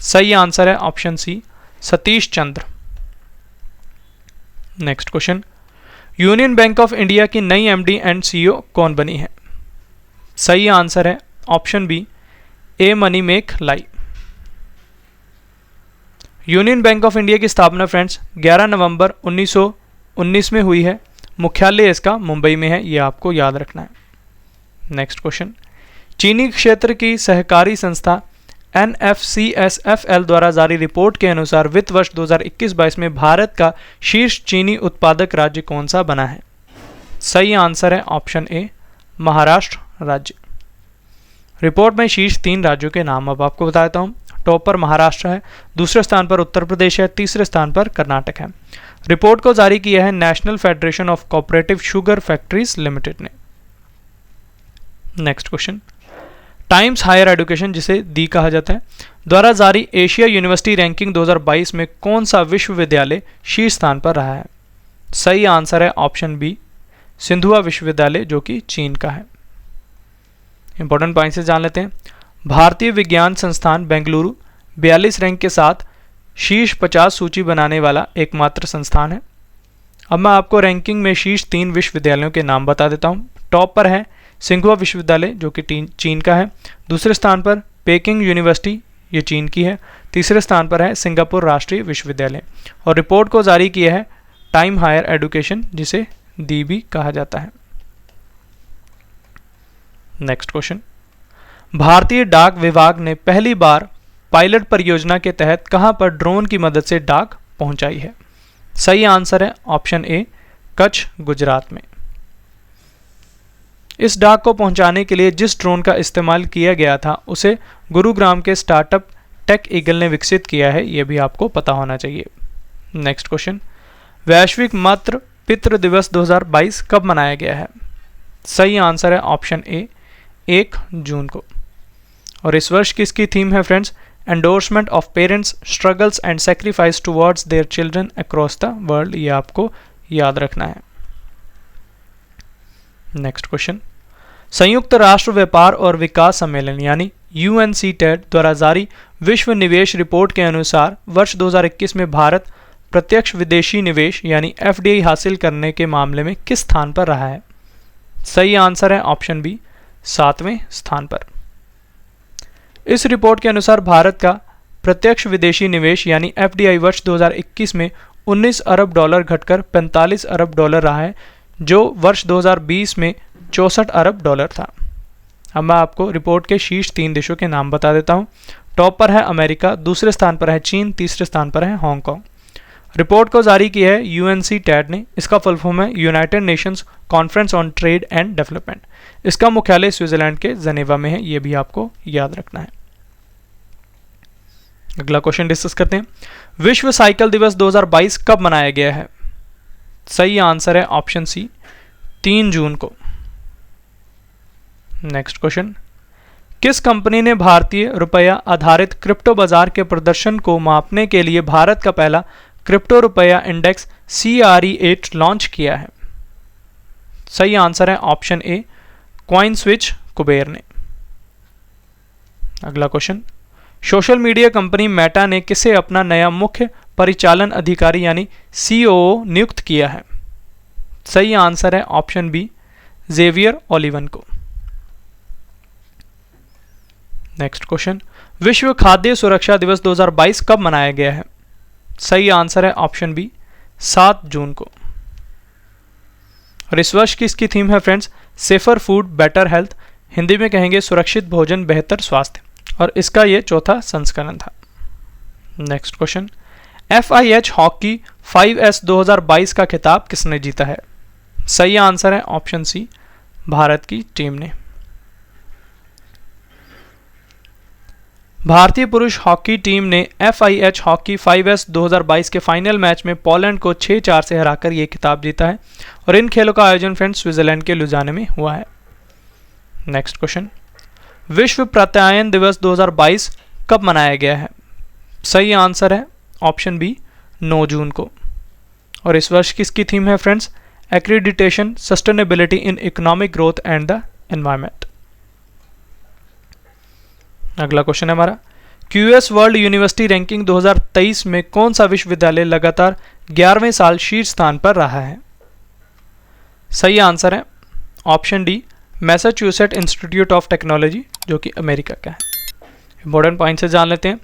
सही आंसर है option C, Satish Chandra. Next question, union bank of India की नई MD एंड CEO कौन बनी है? सही आंसर है ऑप्शन बी, ए मनीमेक लाई। यूनियन बैंक ऑफ इंडिया की स्थापना फ्रेंड्स 11 नवंबर 1919 में हुई है, मुख्यालय इसका मुंबई में है, यह आपको याद रखना है। नेक्स्ट क्वेश्चन, चीनी क्षेत्र की सहकारी संस्था NFCSFL द्वारा जारी रिपोर्ट के अनुसार वित्त वर्ष 2021-22 में भारत का शीर्ष चीनी उत्पादक राज्य कौन सा बना है? सही आंसर है ऑप्शन ए, महाराष्ट्र राज्य। रिपोर्ट में शीर्ष 3 राज्यों के नाम अब आपको बता देता हूँ। टॉप पर महाराष्ट्र है, दूसरे स्थान पर उत्तर प्रदेश है, तीसरे स्थान पर कर्नाटक है। रिपोर्ट को जारी किया है National Federation of Cooperative Sugar Factories Limited ने। Next question, Times Higher Education, जिसे दी कहा जाता है, द्वारा जारी एशिया यूनिवर्सिटी रैंकिंग 2022 में कौन सा विश्वविद्यालय शीर्ष स्थान पर रहा है? सही आंसर है ऑप्शन बी, सिंधुआ विश्वविद्यालय, जो कि चीन का है। इंपॉर्टेंट पॉइंट से जान लेते हैं। भारतीय विज्ञान संस्थान बेंगलुरु 42 रैंक के साथ शीर्ष 50 सूची बनाने वाला एकमात्र संस्थान है। अब मैं आपको रैंकिंग में शीर्ष 3 विश्वविद्यालयों के नाम बता देता हूँ। टॉप पर है सिंघुआ विश्वविद्यालय, जो कि चीन का है। दूसरे स्थान पर पेकिंग यूनिवर्सिटी, ये चीन की है। तीसरे स्थान पर है सिंगापुर राष्ट्रीय विश्वविद्यालय। और रिपोर्ट को जारी किया है टाइम हायर एजुकेशन, जिसे दी भी कहा जाता है। नेक्स्ट क्वेश्चन, भारतीय डाक विभाग ने पहली बार पायलट परियोजना के तहत कहां पर ड्रोन की मदद से डाक पहुंचाई है? सही आंसर है ऑप्शन ए, कच्छ, गुजरात में। इस डाक को पहुंचाने के लिए जिस ड्रोन का इस्तेमाल किया गया था उसे गुरुग्राम के स्टार्टअप टेक ईगल ने विकसित किया है, यह भी आपको पता होना चाहिए। नेक्स्ट क्वेश्चन, वैश्विक मातृ पितृ दिवस 2022 कब मनाया गया है? सही आंसर है ऑप्शन ए, 1 जून को। और इस वर्ष की इसकी थीम है friends, endorsement of parents struggles and sacrifice towards their children across the world. ये आपको याद रखना है। नेक्स्ट क्वेश्चन, संयुक्त राष्ट्र व्यापार और विकास सम्मेलन यानी UNCTAD द्वारा जारी विश्व निवेश रिपोर्ट के अनुसार वर्ष 2021 में भारत प्रत्यक्ष विदेशी निवेश यानी FDI हासिल करने के मामले में किस स्थान पर रहा है? सही आंसर है ऑप्शन बी, 7वें स्थान पर। इस रिपोर्ट के अनुसार भारत का प्रत्यक्ष विदेशी निवेश यानी FDI वर्ष 2021 में 19 अरब डॉलर घटकर 45 अरब डॉलर रहा है, जो वर्ष 2020 में 64 अरब डॉलर था। अब मैं आपको रिपोर्ट के शीर्ष 3 देशों के नाम बता देता हूं। टॉप पर है अमेरिका, दूसरे स्थान पर है चीन, तीसरे स्थान पर है हांगकांग। रिपोर्ट को जारी किया है UNCTAD ने। इसका फुल फॉर्म है united Nations conference on trade and development. इसका मुख्यालय स्विट्जरलैंड के जेनेवा में है, यह भी आपको याद रखना है। अगला क्वेश्चन डिस्कस करते हैं, विश्व साइकिल दिवस 2022 कब मनाया गया है? सही आंसर है ऑप्शन सी, 3 जून को। नेक्स्ट क्वेश्चन, किस कंपनी ने भारतीय रुपया आधारित क्रिप्टो बाजार के प्रदर्शन को मापने के लिए भारत का पहला क्रिप्टो रुपया इंडेक्स CRE8 लॉन्च किया है? सही आंसर है ऑप्शन ए, कॉइनस्विच कुबेर ने। अगला question, social media company Meta ने किसे अपना नया मुख्य परिचालन अधिकारी यानी COO नियुक्त किया है? सही आंसर है ऑप्शन बी, जेवियर ओलिवन को। नेक्स्ट क्वेश्चन, विश्व खाद्य सुरक्षा दिवस 2022 कब मनाया गया है? सही आंसर है ऑप्शन बी, 7 जून को। और इस वर्ष की इसकी थीम है friends, safer food better health, Hindi में कहेंगे सुरक्षित भोजन बेहतर स्वास्थ्य, और इसका ये 4था संस्करण था। Next question, FIH hockey 5S 2022 का खिताब किसने जीता है? सही आंसर है ऑप्शन सी, भारत की टीम ने। भारतीय पुरुष हॉकी टीम ने FIH हॉकी 5S 2022 के फाइनल मैच में पोलैंड को 6-4 से हराकर यह खिताब जीता है, और इन खेलों का आयोजन फ्रेंड्स स्विट्जरलैंड के लुजाने में हुआ है। नेक्स्ट क्वेश्चन, विश्व प्रत्यायन दिवस 2022 कब मनाया गया है? सही आंसर है ऑप्शन बी, 9 जून को। और इस वर्ष की इसकी थीम है friends, accreditation sustainability in economic growth and the environment. अगला क्वेश्चन है हमारा, QS वर्ल्ड यूनिवर्सिटी रैंकिंग 2023 में कौन सा विश्वविद्यालय लगातार 11वें साल शीर्ष स्थान पर रहा है? सही आंसर है option D, Massachusetts institute of technology, जो कि अमेरिका का है। इंपॉर्टेंट पॉइंट से जान लेते हैं।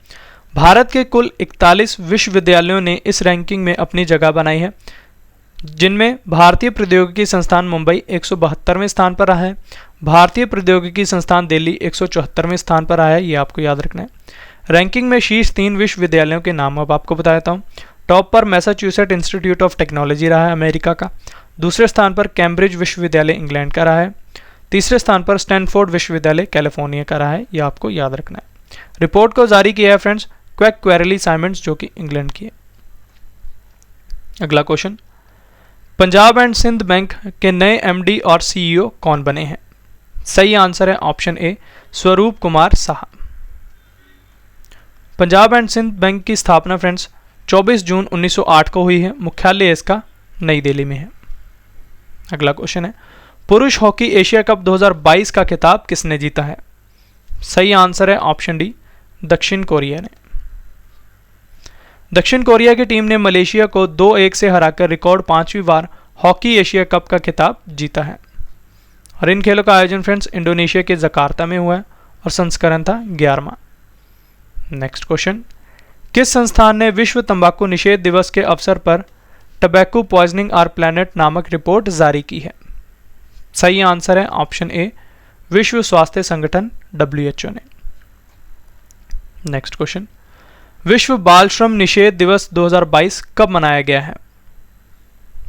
भारत के कुल 41 विश्वविद्यालयों ने इस रैंकिंग में अपनी जगह बनाई है, जिनमें भारतीय प्रौद्योगिकी संस्थान मुंबई 172वें स्थान पर रहा है, भारतीय प्रौद्योगिकी संस्थान दिल्ली 174वें स्थान पर आया है, ये आपको याद रखना है। रैंकिंग में शीर्ष 3 विश्वविद्यालयों के नाम अब आपको बता देता हूँ। टॉप पर मैसाचुसेट्स इंस्टीट्यूट ऑफ टेक्नोलॉजी रहा है अमेरिका का, दूसरे स्थान पर कैम्ब्रिज विश्वविद्यालय इंग्लैंड का रहा है, तीसरे स्थान पर स्टैनफोर्ड विश्वविद्यालय कैलिफोर्निया का रहा है, ये आपको याद रखना है। रिपोर्ट को जारी किया है फ्रेंड्स क्वेरेली साइमंड्स, जो कि इंग्लैंड की है। अगला question, Punjab and Sind bank के नए MD और CEO कौन बने हैं? सही आंसर है ऑप्शन ए, स्वरूप कुमार साहा। पंजाब एंड सिंध बैंक की स्थापना फ्रेंड्स 24 जून 1908 को हुई है, मुख्यालय इसका नई दिल्ली में है। अगला क्वेश्चन है, पुरुष हॉकी एशिया कप 2022 का खिताब किसने जीता है? सही आंसर है ऑप्शन डी, दक्षिण कोरिया ने। दक्षिण कोरिया की टीम ने मलेशिया को 2-1 से हराकर रिकॉर्ड 5वीं बार हॉकी एशिया कप का खिताब जीता है। और इन खेलों का आयोजन फ्रेंड्स इंडोनेशिया के जकार्ता में हुआ है, और संस्करण था 11वां। नेक्स्ट क्वेश्चन, किस संस्थान ने विश्व तंबाकू निषेध दिवस के अवसर पर टबैको पॉइजनिंग आवर प्लैनेट नामक रिपोर्ट जारी की है? सही आंसर है ऑप्शन ए, विश्व स्वास्थ्य संगठन WHO ने। नेक्स्ट क्वेश्चन, विश्व बाल श्रम निषेध दिवस 2022 कब मनाया गया है?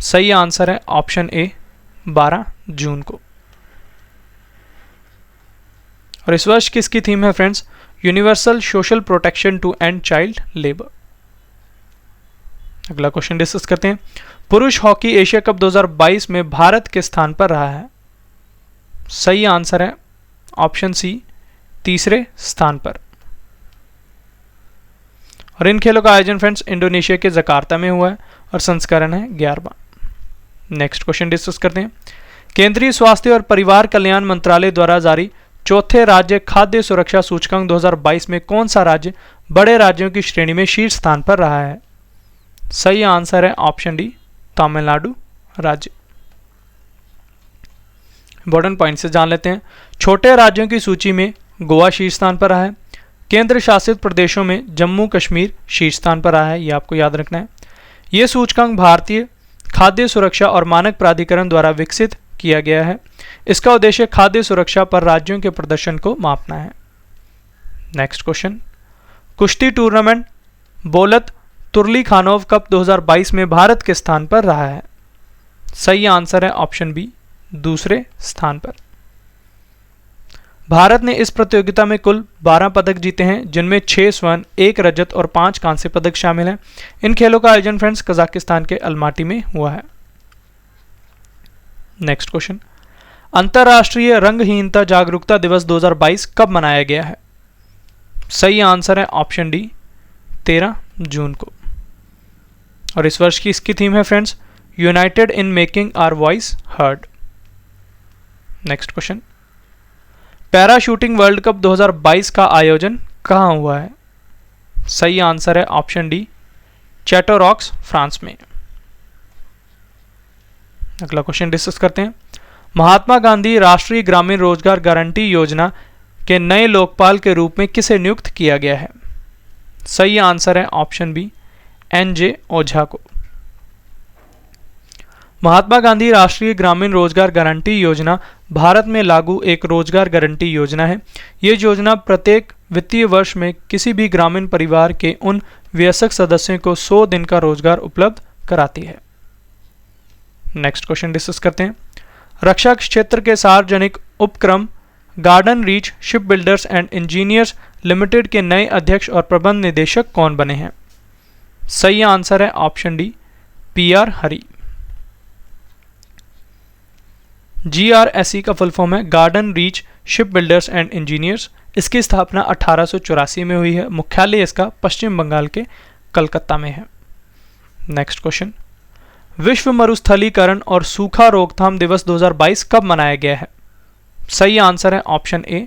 सही आंसर है ऑप्शन ए, 12 जून को। और इस वर्ष किसकी थीम है friends? Universal social protection to end child labour. अगला क्वेश्चन डिस्कस करते हैं। पुरुष हॉकी एशिया कप 2022 में भारत के स्थान पर रहा है? सही आंसर है ऑप्शन सी, तीसरे स्थान पर। और इन खेलों का आयोजन फ्रेंड्स इंडोनेशिया के जकार्ता में हुआ है और संस्करण है 11वां। नेक्स्ट क्वेश्चन डिस्कस करते हैं। केंद्रीय स्वास्थ्य और परिवार कल्याण मंत्रालय द्वारा जारी चौथे राज्य खाद्य सुरक्षा सूचकांक 2022 में कौन सा राज्य बड़े राज्यों की श्रेणी में शीर्ष स्थान पर रहा है? सही आंसर है ऑप्शन डी, तमिलनाडु राज्य। इंपॉर्टेंट पॉइंट से जान लेते हैं। छोटे राज्यों की सूची में गोवा शीर्ष स्थान पर रहा है। केंद्र शासित प्रदेशों में जम्मू कश्मीर शीर्ष स्थान पर रहा है, ये आपको याद रखना है। ये सूचकांक भारतीय खाद्य सुरक्षा और मानक प्राधिकरण द्वारा विकसित किया गया है। इसका उद्देश्य खाद्य सुरक्षा पर राज्यों के प्रदर्शन को मापना है। नेक्स्ट क्वेश्चन, कुश्ती टूर्नामेंट बोलत तुर्ली खानोव कप 2022 में भारत के स्थान पर रहा है? सही आंसर है ऑप्शन बी, दूसरे स्थान पर। भारत ने इस प्रतियोगिता में कुल 12 पदक जीते हैं, जिनमें 6 स्वर्ण, 1 रजत और 5 कांस्य पदक शामिल हैं। इन खेलों का आयोजन फ्रेंड्स कजाकिस्तान के अलमाटी में हुआ है। नेक्स्ट क्वेश्चन, अंतर्राष्ट्रीय रंगहीनता जागरूकता दिवस 2022 कब मनाया गया है? सही आंसर है ऑप्शन डी, 13 जून को। और इस वर्ष की इसकी थीम है friends, united in making our voice heard. Next question, para shooting world cup 2022 का आयोजन कहां हुआ है? सही आंसर है ऑप्शन डी, चैटोरॉक्स फ्रांस में। अगला क्वेश्चन डिस्कस करते हैं। महात्मा गांधी राष्ट्रीय ग्रामीण रोजगार गारंटी योजना के नए लोकपाल के रूप में किसे नियुक्त किया गया है? सही आंसर है ऑप्शन बी, NJ ओझा को। महात्मा गांधी राष्ट्रीय ग्रामीण रोजगार गारंटी योजना भारत में लागू एक रोजगार गारंटी योजना है। ये योजना प्रत्येक वित्तीय वर्ष में किसी भी ग्रामीण परिवार के उन वयस्क सदस्यों को 100 दिन का रोजगार उपलब्ध कराती है। नेक्स्ट क्वेश्चन डिस्कस करते हैं। रक्षा क्षेत्र के सार्वजनिक उपक्रम garden reach ship builders and engineers limited के नए अध्यक्ष और प्रबंध निदेशक कौन बने हैं? सही आंसर है ऑप्शन डी, PR हरी। GRSE का फुल फॉर्म है garden reach ship builders and engineers. इसकी स्थापना 1884 में हुई है। मुख्यालय इसका पश्चिम बंगाल के कलकत्ता में है। नेक्स्ट क्वेश्चन, विश्व मरुस्थलीकरण और सूखा रोकथाम दिवस 2022 कब मनाया गया है? सही आंसर है ऑप्शन ए,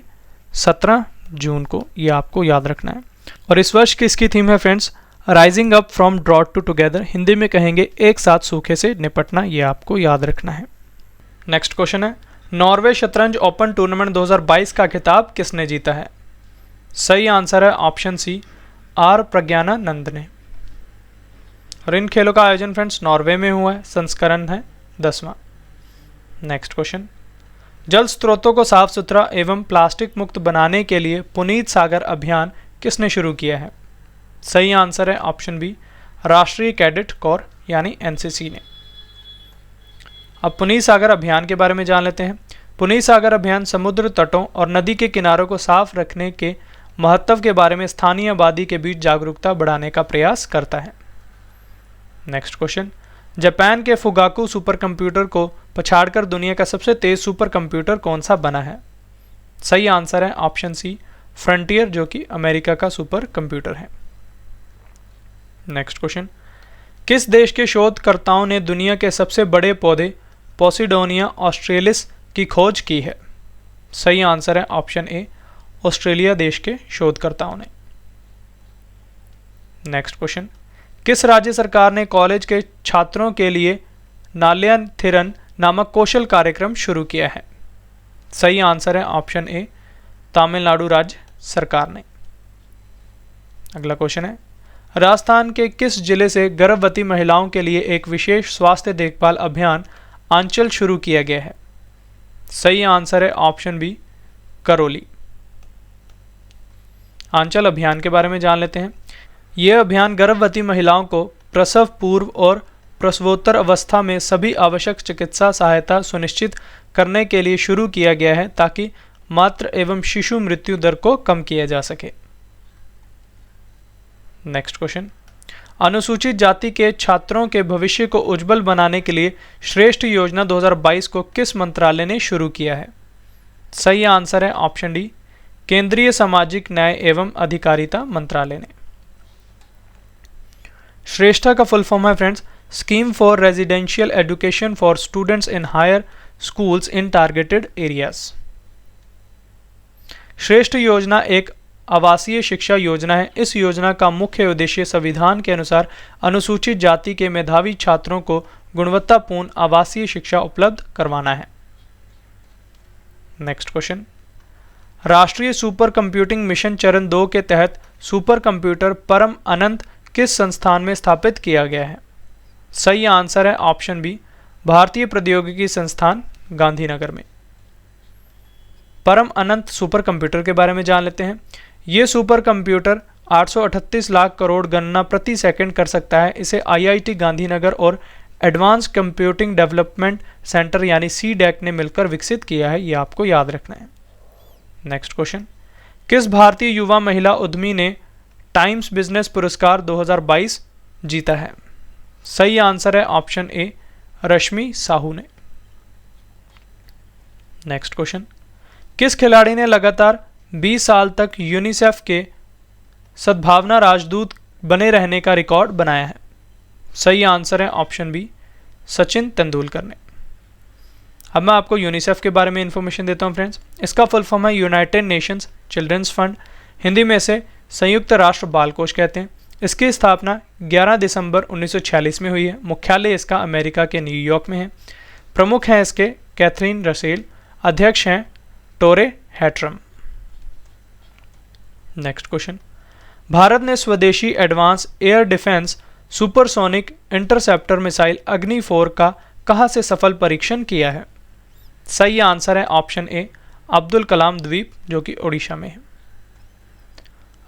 17 जून को। यह आपको याद रखना है। और इस वर्ष की इसकी थीम है friends, rising up from drought to together. Hindi में कहेंगे एक साथ सूखे से निपटना। यह आपको याद रखना है। नेक्स्ट क्वेश्चन है, नॉर्वे शतरंज ओपन टूर्नामेंट 2022 का खिताब किसने जीता है? सही आंसर है ऑप्शन सी, R प्रज्ञानानंद ने। और इन खेलों का आयोजन फ्रेंड्स नॉर्वे में हुआ है। संस्करण है 10वां। नेक्स्ट क्वेश्चन, जल स्रोतों को साफ सुथरा एवं प्लास्टिक मुक्त बनाने के लिए पुनीत सागर अभियान किसने शुरू किया है? सही आंसर है ऑप्शन बी, राष्ट्रीय कैडेट कोर यानी NCC ने। अब पुनीत सागर अभियान के बारे में जान लेते हैं। पुनीत सागर अभियान समुद्र तटों और नदी के किनारों को साफ रखने के महत्व के बारे में स्थानीय आबादी के बीच जागरूकता बढ़ाने का प्रयास करता है। नेक्स्ट क्वेश्चन, जापान के फुगाकू सुपर कंप्यूटर को पछाड़कर दुनिया का सबसे तेज सुपर कंप्यूटर कौन सा बना है? सही आंसर है ऑप्शन सी, फ्रंटियर, जो कि अमेरिका का सुपर कंप्यूटर है। नेक्स्ट क्वेश्चन, किस देश के शोधकर्ताओं ने दुनिया के सबसे बड़े पौधे पोसिडोनिया ऑस्ट्रेलिस की खोज की है? सही आंसर है ऑप्शन ए, ऑस्ट्रेलिया देश के शोधकर्ताओं ने। नेक्स्ट क्वेश्चन, किस राज्य सरकार ने कॉलेज के छात्रों के लिए नाल्याथिरन नामक कौशल कार्यक्रम शुरू किया है? सही आंसर है ऑप्शन ए, तमिलनाडु राज्य सरकार ने। अगला क्वेश्चन है, राजस्थान के किस जिले से गर्भवती महिलाओं के लिए एक विशेष स्वास्थ्य देखभाल अभियान आंचल शुरू किया गया है? सही आंसर है ऑप्शन बी, करौली। आंचल अभियान के बारे में जान लेते हैं। यह अभियान गर्भवती महिलाओं को प्रसव पूर्व और प्रसवोत्तर अवस्था में सभी आवश्यक चिकित्सा सहायता सुनिश्चित करने के लिए शुरू किया गया है ताकि मातृ एवं शिशु मृत्यु दर को कम किया जा सके। नेक्स्ट क्वेश्चन, अनुसूचित जाति के छात्रों के भविष्य को उज्जवल बनाने के लिए श्रेष्ठ योजना 2022 को किस मंत्रालय ने शुरू किया है? सही आंसर है ऑप्शन डी, केंद्रीय सामाजिक न्याय एवं अधिकारिता मंत्रालय ने। श्रेष्ठा का फुल फॉर्म है friends, scheme for residential education for students in higher schools in targeted areas. Shreshtha योजना एक आवासीय शिक्षा योजना है। इस योजना का मुख्य उद्देश्य संविधान के अनुसार अनुसूचित जाति के मेधावी छात्रों को गुणवत्तापूर्ण आवासीय शिक्षा उपलब्ध करवाना है। नेक्स्ट क्वेश्चन, राष्ट्रीय सुपर कंप्यूटिंग मिशन चरण 2 के तहत सुपर कंप्यूटर परम अनंत किस संस्थान में स्थापित किया गया है? सही आंसर है ऑप्शन बी, भारतीय प्रौद्योगिकी संस्थान गांधीनगर में। परम अनंत सुपर कंप्यूटर के बारे में जान लेते हैं। ये सुपर कंप्यूटर 838 लाख करोड़ गणना प्रति सेकंड कर सकता है। इसे आईआईटी गांधीनगर और एडवांस कंप्यूटिंग डेवलपमेंट सेंटर यानी CDAC ने मिलकर विकसित किया है, ये आपको याद रखना है। नेक्स्ट क्वेश्चन, किस भारतीय युवा महिला उद्यमी ने टाइम्स बिजनेस पुरस्कार 2022 जीता है? सही आंसर है ऑप्शन ए, रश्मि साहू ने। नेक्स्ट क्वेश्चन, किस खिलाड़ी ने लगातार 20 साल तक यूनिसेफ के सद्भावना राजदूत बने रहने का रिकॉर्ड बनाया है? सही आंसर है ऑप्शन बी, सचिन तेंदुलकर ने। अब मैं आपको यूनिसेफ के बारे में इंफॉर्मेशन देता हूं फ्रेंड्स। इसका फुल फॉर्म है united nations children's fund, Hindi में इसे संयुक्त राष्ट्र बाल कोष कहते हैं। इसकी स्थापना 11 दिसंबर 1946 में हुई है। मुख्यालय इसका अमेरिका के न्यूयॉर्क में है। प्रमुख हैं इसके कैथरीन रसेल, अध्यक्ष हैं टोरे हैट्रम। नेक्स्ट क्वेश्चन, भारत ने स्वदेशी advance air defence supersonic interceptor missile अग्नि 4 का कहां से सफल परीक्षण किया है? सही आंसर है ऑप्शन ए, अब्दुल कलाम द्वीप जो कि ओडिशा में है।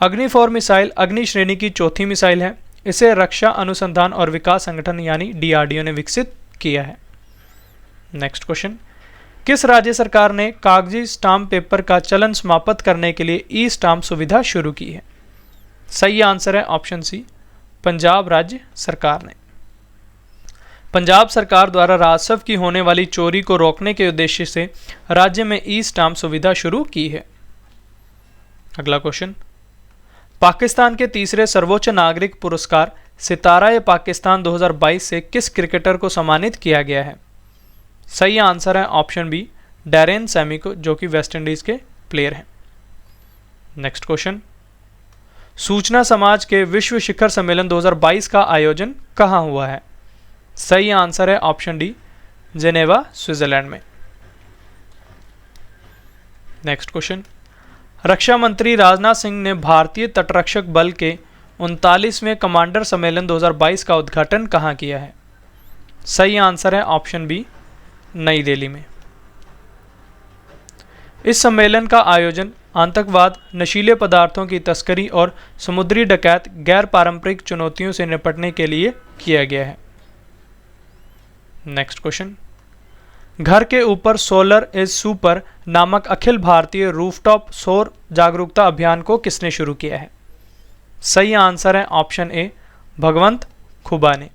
अग्नि 4 मिसाइल अग्नि श्रेणी की चौथी मिसाइल है। इसे रक्षा अनुसंधान और विकास संगठन यानी DRDO ने विकसित किया है। नेक्स्ट क्वेश्चन, किस राज्य सरकार ने कागजी स्टाम्प पेपर का चलन समाप्त करने के लिए ई स्टाम्प सुविधा शुरू की है? सही आंसर है ऑप्शन सी, पंजाब राज्य सरकार ने। पंजाब सरकार द्वारा राजस्व की होने वाली चोरी को रोकने के उद्देश्य से राज्य में ई स्टाम्प सुविधा शुरू की है। अगला क्वेश्चन, पाकिस्तान के तीसरे सर्वोच्च नागरिक पुरस्कार सितारा-ए-पाकिस्तान 2022 से किस क्रिकेटर को सम्मानित किया गया है? सही आंसर है ऑप्शन बी, डैरेन सैमी को जो कि वेस्ट इंडीज के प्लेयर हैं। नेक्स्ट क्वेश्चन, सूचना समाज के विश्व शिखर सम्मेलन 2022 का आयोजन कहां हुआ है? सही आंसर है ऑप्शन डी, जेनेवा स्विट्जरलैंड में। नेक्स्ट क्वेश्चन, रक्षा मंत्री राजनाथ सिंह ने भारतीय तटरक्षक बल के 39वें कमांडर सम्मेलन 2022 का उद्घाटन कहां किया है? सही आंसर है ऑप्शन बी, नई दिल्ली में। इस सम्मेलन का आयोजन आतंकवाद, नशीले पदार्थों की तस्करी और समुद्री डकैत गैर पारंपरिक चुनौतियों से निपटने के लिए किया गया है। नेक्स्ट क्वेश्चन, घर के ऊपर सोलर इज सुपर नामक अखिल भारतीय रूफटॉप सौर जागरूकता अभियान को किसने शुरू किया है? सही आंसर है ऑप्शन ए, भगवंत खुबा ने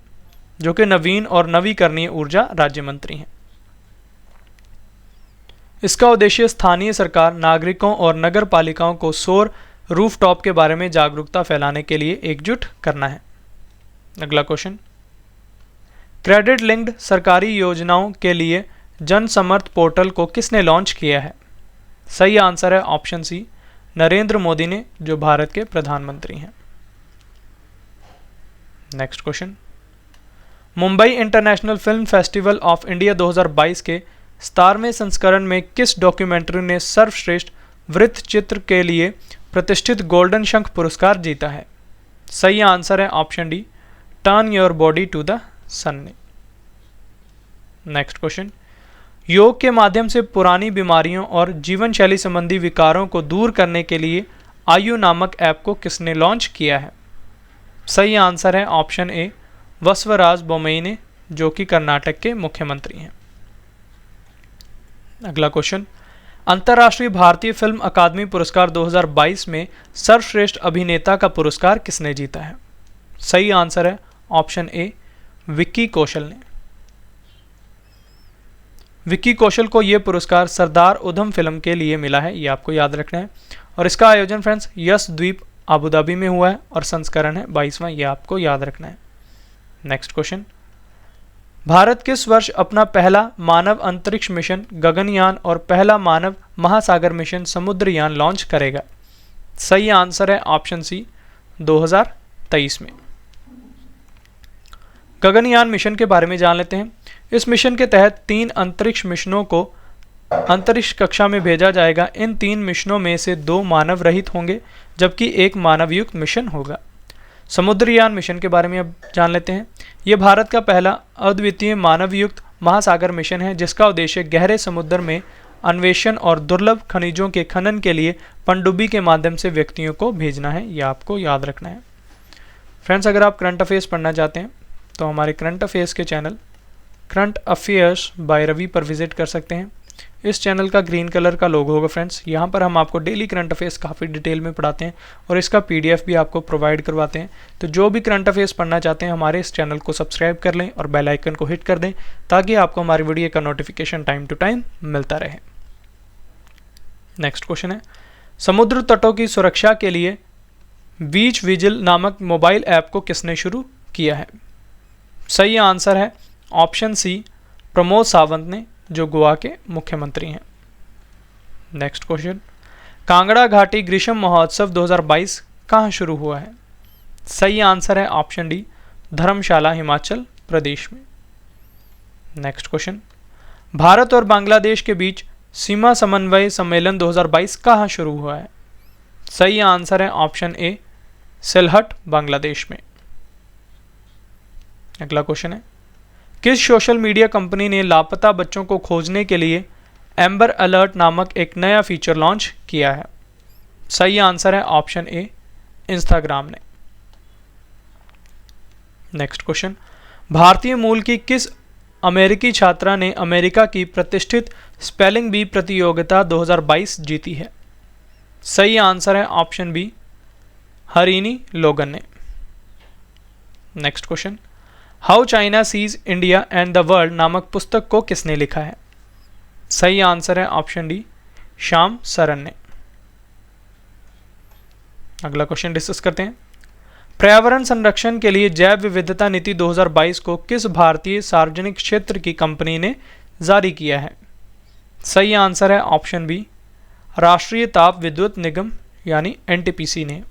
जो कि नवीन और नवीकरणीय ऊर्जा राज्य मंत्री हैं। इसका उद्देश्य स्थानीय सरकार, नागरिकों और नगर पालिकाओं को सौर रूफटॉप के बारे में जागरूकता फैलाने के लिए एकजुट करना है। अगला क्वेश्चन, क्रेडिट लिंक्ड सरकारी योजनाओं के लिए जन समर्थ पोर्टल को किसने लॉन्च किया है? सही आंसर है ऑप्शन सी, नरेंद्र मोदी ने जो भारत के प्रधानमंत्री हैं। Next question, Mumbai international film festival of India 2022 के 17वें संस्करण में किस डॉक्यूमेंट्री ने सर्वश्रेष्ठ वृत्त चित्र के लिए प्रतिष्ठित गोल्डन शंख पुरस्कार जीता है? सही आंसर है option D, turn your body to the sun. Next question, योग के माध्यम से पुरानी बीमारियों और जीवन शैली संबंधी विकारों को दूर करने के लिए आयु नामक ऐप को किसने लॉन्च किया है? सही आंसर है ऑप्शन ए, बसवराज बोम्मई ने, जो कि कर्नाटक के मुख्यमंत्री हैं। अगला क्वेश्चन, अंतर्राष्ट्रीय भारतीय फिल्म अकादमी पुरस्कार 2022 में सर्वश्रेष्ठ अभिनेता का पुरस्कार किसने जीता है? सही आंसर है ऑप्शन ए, विक्की कौशल ने। विक्की कौशल को यह पुरस्कार सरदार उधम फिल्म के लिए मिला है, ये आपको याद रखना है। और इसका आयोजन फ्रेंड्स यश द्वीप अबू धाबी में हुआ है और संस्करण है 22वां, ये आपको याद रखना है। नेक्स्ट क्वेश्चन, भारत किस वर्ष अपना पहला मानव अंतरिक्ष मिशन गगनयान और पहला मानव महासागर मिशन समुद्रयान लॉन्च करेगा? सही आंसर है ऑप्शन सी, 2023 में। गगनयान मिशन के बारे में जान लेते हैं। इस मिशन के तहत 3 अंतरिक्ष मिशनों को अंतरिक्ष कक्षा में भेजा जाएगा। इन 3 मिशनों में से 2 मानव रहित होंगे जबकि 1 मानवयुक्त मिशन होगा। समुद्रयान मिशन के बारे में अब जान लेते हैं। ये भारत का पहला अद्वितीय मानवयुक्त महासागर मिशन है जिसका उद्देश्य गहरे समुद्र में अन्वेषण और दुर्लभ खनिजों के खनन के लिए पनडुब्बी के माध्यम से व्यक्तियों को भेजना है, यह आपको याद रखना है। फ्रेंड्स, अगर आप करंट अफेयर्स पढ़ना चाहते हैं तो हमारे करंट अफेयर्स के channel current affairs by Ravi पर विजिट कर सकते हैं। इस चैनल का ग्रीन कलर का लोगो होगा फ्रेंड्स। यहाँ पर हम आपको डेली करंट अफेयर्स काफ़ी डिटेल में पढ़ाते हैं और इसका PDF भी आपको प्रोवाइड करवाते हैं। तो जो भी करंट अफेयर्स पढ़ना चाहते हैं हमारे इस चैनल को सब्सक्राइब कर लें और बेल आइकन को हिट कर दें ताकि आपको हमारी वीडियो का नोटिफिकेशन टाइम टू टाइम मिलता रहे। नेक्स्ट क्वेश्चन है, समुद्र तटों की सुरक्षा के लिए बीच विजिल नामक मोबाइल ऐप को किसने शुरू किया है? सही आंसर है ऑप्शन सी, प्रमोद सावंत ने, जो गोवा के मुख्यमंत्री हैं। नेक्स्ट क्वेश्चन, कांगड़ा घाटी ग्रीष्म महोत्सव 2022 कहाँ शुरू हुआ है? सही आंसर है ऑप्शन डी, धर्मशाला हिमाचल प्रदेश में। नेक्स्ट क्वेश्चन, भारत और बांग्लादेश के बीच सीमा समन्वय सम्मेलन 2022 कहाँ शुरू हुआ है? सही आंसर है ऑप्शन ए, सिलहट बांग्लादेश में। अगला क्वेश्चन है, किस सोशल मीडिया कंपनी ने लापता बच्चों को खोजने के लिए एम्बर अलर्ट नामक एक नया फीचर लॉन्च किया है? सही आंसर है ऑप्शन ए, इंस्टाग्राम ने। नेक्स्ट क्वेश्चन, भारतीय मूल की किस अमेरिकी छात्रा ने अमेरिका की प्रतिष्ठित स्पेलिंग बी प्रतियोगिता 2022 जीती है? सही आंसर है ऑप्शन बी, हरीनी लोगन ने। Next question, how China seize India and the world नामक पुस्तक को किसने लिखा है? सही आंसर है ऑप्शन डी, श्याम सरन ने। अगला क्वेश्चन डिस्कस करते हैं। पर्यावरण संरक्षण के लिए जैव विविधता नीति 2022 को किस भारतीय सार्वजनिक क्षेत्र की कंपनी ने जारी किया है? सही आंसर है ऑप्शन बी, राष्ट्रीय ताप विद्युत निगम यानी NTPC ने।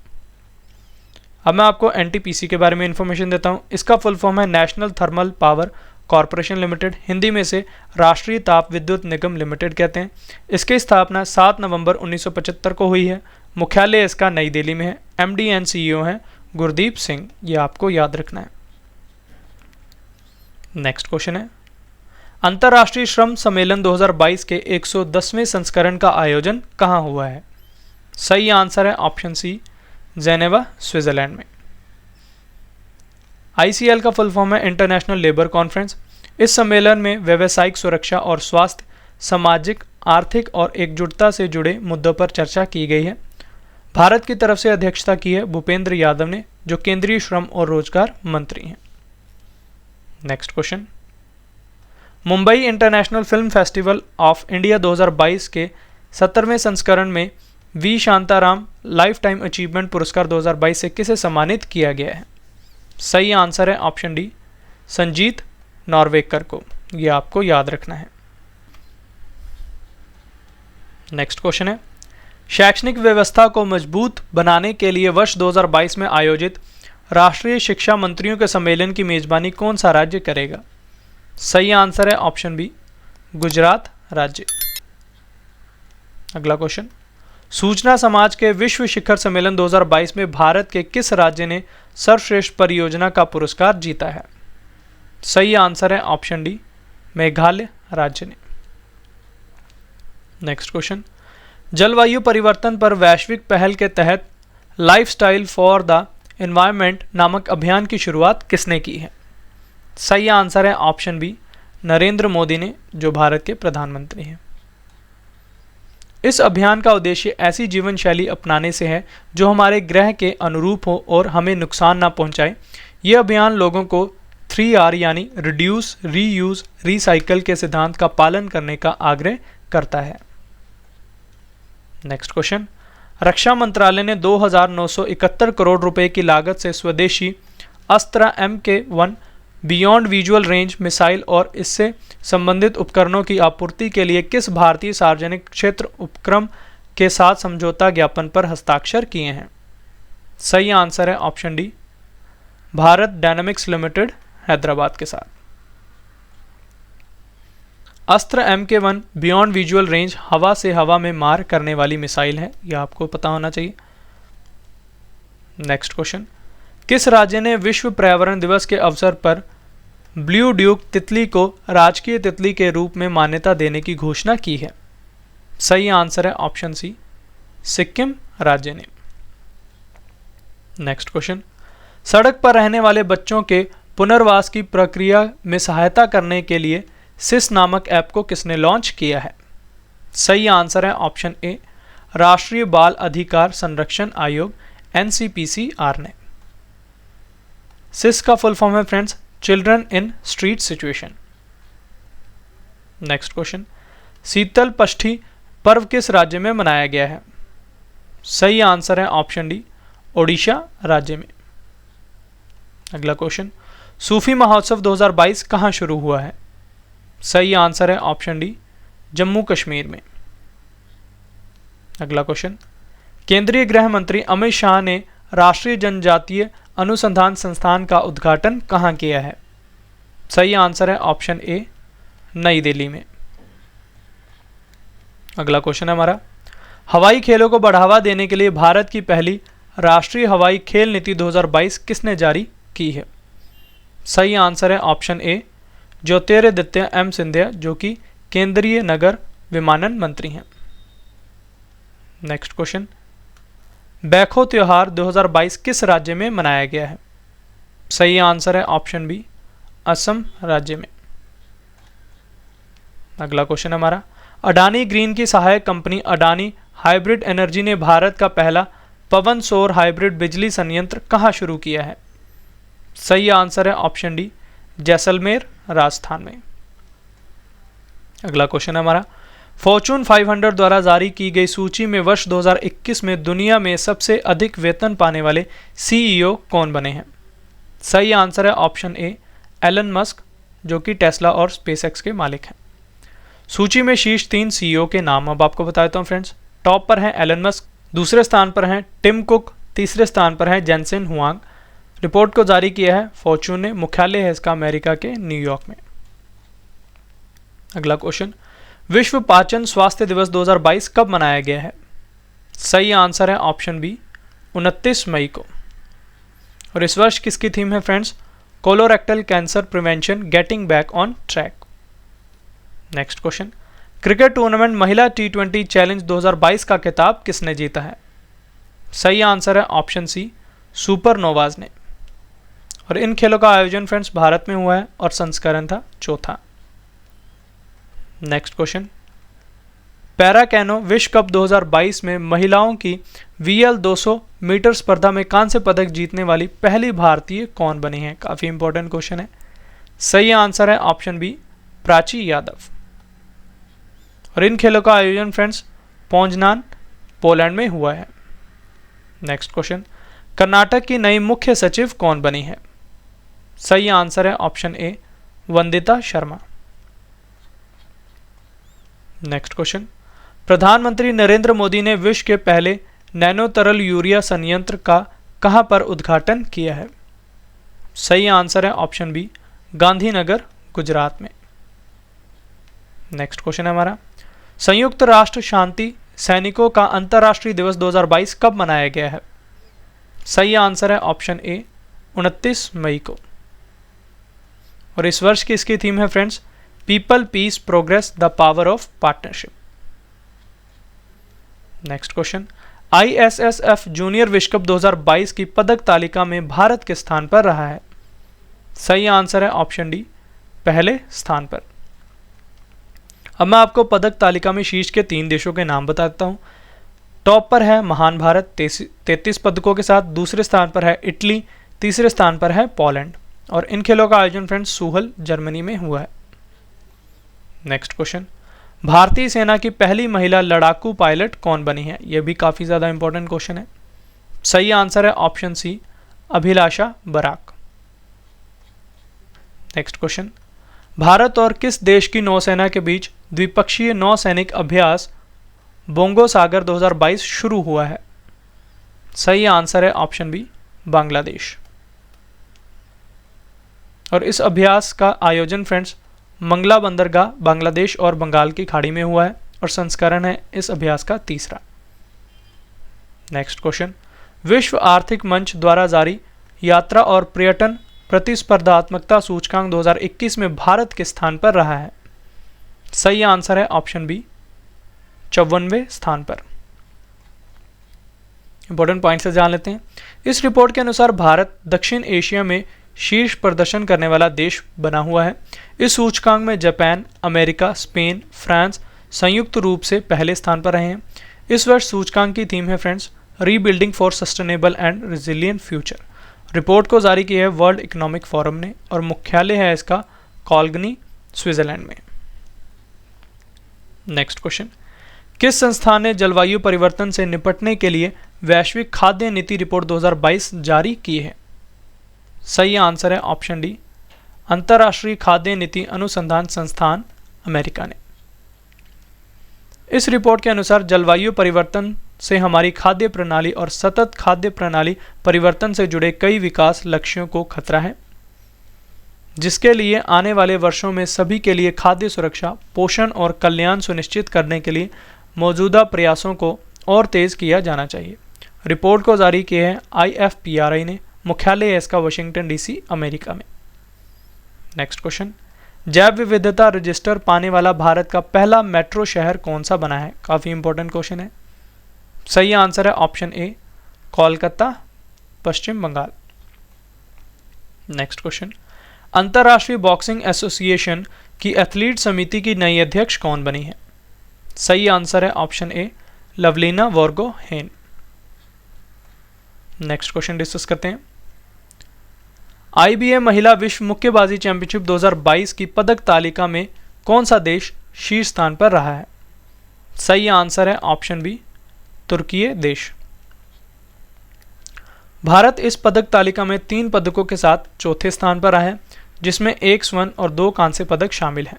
अब मैं आपको NTPC के बारे में इंफॉर्मेशन देता हूं। इसका फुल फॉर्म है national thermal power corporation limited, Hindi में से राष्ट्रीय ताप विद्युत निगम लिमिटेड कहते हैं। इसकी स्थापना 7 नवंबर 1975 को हुई है। मुख्यालय इसका नई दिल्ली में है। MD एंड CEO हैं गुरदीप सिंह, ये आपको याद रखना है। नेक्स्ट क्वेश्चन है, अंतर्राष्ट्रीय श्रम सम्मेलन 2022 के 110वें संस्करण का आयोजन कहाँ हुआ है? सही आंसर है ऑप्शन सी, जेनेवा स्विट्जरलैंड में। ICL का फुल फॉर्म है इंटरनेशनल लेबर कॉन्फ्रेंस। इस सम्मेलन में व्यावसायिक सुरक्षा और स्वास्थ्य, सामाजिक, आर्थिक और एकजुटता से जुड़े मुद्दों पर चर्चा की गई है। भारत की तरफ से अध्यक्षता की है भूपेंद्र यादव ने, जो केंद्रीय श्रम और रोजगार मंत्री हैं। Next question, Mumbai international film festival of India 2022 के 17वें संस्करण में V Shantaram life time achievement पुरस्कार 2022 से किसे सम्मानित किया गया है? सही आंसर है ऑप्शन डी, संजीत नॉर्वेकर को, यह आपको याद रखना है। नेक्स्ट क्वेश्चन है, शैक्षणिक व्यवस्था को मजबूत बनाने के लिए वर्ष 2022 में आयोजित राष्ट्रीय शिक्षा मंत्रियों के सम्मेलन की मेजबानी कौन सा राज्य करेगा? सही आंसर है ऑप्शन बी, गुजरात राज्य। अगला क्वेश्चन, सूचना समाज के विश्व शिखर सम्मेलन 2022 में भारत के किस राज्य ने सर्वश्रेष्ठ परियोजना का पुरस्कार जीता है? सही आंसर है ऑप्शन डी, मेघालय राज्य ने। नेक्स्ट क्वेश्चन, जलवायु परिवर्तन पर वैश्विक पहल के तहत लाइफस्टाइल फॉर द एनवायरनमेंट नामक अभियान की शुरुआत किसने की है? सही आंसर है ऑप्शन बी, नरेंद्र मोदी ने, जो भारत के प्रधानमंत्री हैं। इस अभियान का उद्देश्य ऐसी जीवन शैली अपनाने से है जो हमारे ग्रह के अनुरूप हो और हमें नुकसान ना पहुंचाए। यह अभियान लोगों को 3R यानी रिड्यूस, रीयूज, रिसाइकल के सिद्धांत का पालन करने का आग्रह करता है। नेक्स्ट क्वेश्चन, रक्षा मंत्रालय ने 2,971 करोड़ रुपए की लागत से स्वदेशी अस्त्र MK-1 beyond visual range missile और इससे संबंधित उपकरणों की आपूर्ति के लिए किस भारतीय सार्वजनिक क्षेत्र उपक्रम के साथ समझौता ज्ञापन पर हस्ताक्षर किए हैं? सही आंसर है option D, Bharat dynamics limited Hyderabad के साथ। अस्त्र MK-1 बियॉन्ड विजुअल रेंज हवा से हवा में मार करने वाली मिसाइल है, यह आपको पता होना चाहिए। नेक्स्ट क्वेश्चन, किस राज्य ने विश्व पर्यावरण दिवस के अवसर पर ब्लू ड्यूक तितली को राजकीय तितली के रूप में मान्यता देने की घोषणा की है? सही आंसर है ऑप्शन सी, सिक्किम राज्य ने। नेक्स्ट क्वेश्चन, सड़क पर रहने वाले बच्चों के पुनर्वास की प्रक्रिया में सहायता करने के लिए सिस नामक ऐप को किसने लॉन्च किया है? सही आंसर है ऑप्शन ए, राष्ट्रीय बाल अधिकार संरक्षण आयोग NCPCR ने। सिस का फुल फॉर्म है friends, children in street situation. Next question, Sheetal Shashthi पर्व किस राज्य में मनाया गया है? सही आंसर है ऑप्शन डी, ओडिशा राज्य में। अगला क्वेश्चन, सूफी महोत्सव 2022 कहां शुरू हुआ है? सही आंसर है ऑप्शन डी, जम्मू कश्मीर में। अगला क्वेश्चन, केंद्रीय गृह मंत्री अमित शाह ने राष्ट्रीय जनजातीय अनुसंधान संस्थान का उद्घाटन कहां किया है? सही आंसर है ऑप्शन ए, नई दिल्ली में। अगला क्वेश्चन है हमारा, हवाई खेलों को बढ़ावा देने के लिए भारत की पहली राष्ट्रीय हवाई खेल नीति 2022 किसने जारी की है? सही आंसर है ऑप्शन ए, ज्योतिरादित्य M सिंधिया, जो कि केंद्रीय नगर विमानन मंत्री हैं। नेक्स्ट क्वेश्चन, बैखो त्योहार 2022 किस राज्य में मनाया गया है? सही आंसर है ऑप्शन बी, असम राज्य में। अगला क्वेश्चन हमारा, अडानी ग्रीन की सहायक कंपनी अडानी हाइब्रिड एनर्जी ने भारत का पहला पवन सौर हाइब्रिड बिजली संयंत्र कहां शुरू किया है? सही आंसर है ऑप्शन डी, जैसलमेर राजस्थान में। अगला क्वेश्चन है हमारा, फॉर्चून 500 द्वारा जारी की गई सूची में वर्ष 2021 में दुनिया में सबसे अधिक वेतन पाने वाले CEO कौन बने हैं? सही आंसर है ऑप्शन ए, एलन मस्क, जो कि टेस्ला और स्पेसएक्स के मालिक हैं। सूची में शीर्ष 3 CEO के नाम अब आपको बता देता हूं फ्रेंड्स। टॉप पर हैं एलन मस्क, दूसरे स्थान पर हैं टिम कुक, तीसरे स्थान पर हैं जेनसेन हुआंग। रिपोर्ट को जारी किया है फॉर्चून ने, मुख्यालय है इसका अमेरिका के न्यूयॉर्क में। अगला क्वेश्चन, विश्व पाचन स्वास्थ्य दिवस 2022 कब मनाया गया है? सही आंसर है ऑप्शन बी, 29 मई को। और इस वर्ष किसकी थीम है friends? Colorectal cancer prevention getting back on track. Next question, cricket tournament महिला T20 चैलेंज 2022 का खिताब किसने जीता है? सही आंसर है ऑप्शन सी, सुपरनोवाज ने। और इन खेलों का आयोजन फ्रेंड्स भारत में हुआ है और संस्करण था चौथा। नेक्स्ट क्वेश्चन, पैरा कैनो विश्व कप 2022 में महिलाओं की VL 200 मीटर स्पर्धा में कांस्य पदक जीतने वाली पहली भारतीय कौन बनी है? काफी इंपॉर्टेंट क्वेश्चन है। सही आंसर है ऑप्शन बी, प्राची यादव। और इन खेलों का आयोजन फ्रेंड्स पोजनान पोलैंड में हुआ है। नेक्स्ट क्वेश्चन, कर्नाटक की नई मुख्य सचिव कौन बनी है? सही आंसर है ऑप्शन ए, वंदिता शर्मा। नेक्स्ट क्वेश्चन, प्रधानमंत्री नरेंद्र मोदी ने विश्व के पहले नैनो तरल यूरिया संयंत्र का कहां पर उद्घाटन किया है? सही आंसर है ऑप्शन बी, गांधीनगर गुजरात में। नेक्स्ट क्वेश्चन है हमारा, संयुक्त राष्ट्र शांति सैनिकों का अंतर्राष्ट्रीय दिवस 2022 कब मनाया गया है? सही आंसर है ऑप्शन ए 29 मई को। और इस वर्ष की इसकी थीम है friends, people, peace, progress, the power of partnership. Next question, ISSF junior विश्व कप 2022 की पदक तालिका में भारत किस स्थान पर रहा है? सही आंसर है ऑप्शन डी, पहले स्थान पर। अब मैं आपको पदक तालिका में शीर्ष के 3 देशों के नाम बता देता हूँ। टॉप पर है महान भारत 33 पदकों के साथ, दूसरे स्थान पर है इटली, तीसरे स्थान पर है पोलैंड। और इन खेलों का आयोजन फ्रेंड्स सूहल जर्मनी में हुआ है। नेक्स्ट क्वेश्चन, भारतीय सेना की पहली महिला लड़ाकू पायलट कौन बनी है? यह भी काफ़ी ज़्यादा इंपॉर्टेंट क्वेश्चन है। सही आंसर है ऑप्शन सी, अभिलाषा बराक। नेक्स्ट क्वेश्चन, भारत और किस देश की नौसेना के बीच द्विपक्षीय नौसैनिक अभ्यास बोंगो सागर 2022 शुरू हुआ है? सही आंसर है ऑप्शन बी, बांग्लादेश। और इस अभ्यास का आयोजन फ्रेंड्स मंगला बंदरगाह, बांग्लादेश और बंगाल की खाड़ी में हुआ है और संस्करण है इस अभ्यास का तीसरा। नेक्स्ट क्वेश्चन, विश्व आर्थिक मंच द्वारा जारी यात्रा और पर्यटन प्रतिस्पर्धात्मकता सूचकांक 2021 में भारत किस स्थान पर रहा है? सही आंसर है ऑप्शन बी, 54वें स्थान पर। इंपॉर्टेंट पॉइंट से जान लेते हैं। इस रिपोर्ट के अनुसार भारत दक्षिण एशिया में शीर्ष प्रदर्शन करने वाला देश बना हुआ है। इस सूचकांक में जापान, अमेरिका, स्पेन, फ्रांस संयुक्त रूप से पहले स्थान पर रहे हैं। इस वर्ष सूचकांक की थीम है friends, rebuilding for sustainable and resilient future. Report को जारी किया है वर्ल्ड इकोनॉमिक फोरम ने और मुख्यालय है इसका कॉल्गनी, स्विट्जरलैंड में। नेक्स्ट क्वेश्चन, किस संस्थान ने जलवायु परिवर्तन से निपटने के लिए वैश्विक खाद्य नीति रिपोर्ट 2022 जारी की है? सही आंसर है ऑप्शन डी, अंतर्राष्ट्रीय खाद्य नीति अनुसंधान संस्थान, अमेरिका ने। इस रिपोर्ट के अनुसार जलवायु परिवर्तन से हमारी खाद्य प्रणाली और सतत खाद्य प्रणाली परिवर्तन से जुड़े कई विकास लक्ष्यों को खतरा है, जिसके लिए आने वाले वर्षों में सभी के लिए खाद्य सुरक्षा, पोषण और कल्याण सुनिश्चित करने के लिए मौजूदा प्रयासों को और तेज किया जाना चाहिए। रिपोर्ट को जारी किया है IFPRI ने, मुख्यालय है इसका वाशिंगटन DC, अमेरिका में। नेक्स्ट क्वेश्चन, जैव विविधता रजिस्टर पाने वाला भारत का पहला मेट्रो शहर कौन सा बना है? काफ़ी इंपॉर्टेंट क्वेश्चन है। सही आंसर है option A, Kolkata, Paschim Bengal. Next question, अंतर्राष्ट्रीय बॉक्सिंग एसोसिएशन की एथलीट समिति की नई अध्यक्ष कौन बनी है? सही आंसर है ऑप्शन ए, Lovlina Borgohain. Next question discuss करते हैं। IBA महिला विश्व मुक्केबाजी चैंपियनशिप 2022 की पदक तालिका में कौन सा देश शीर्ष स्थान पर रहा है? सही आंसर है ऑप्शन बी, तुर्की देश। भारत इस पदक तालिका में 3 पदकों के साथ चौथे स्थान पर रहा है, जिसमें 1 स्वर्ण और 2 कांस्य पदक शामिल हैं।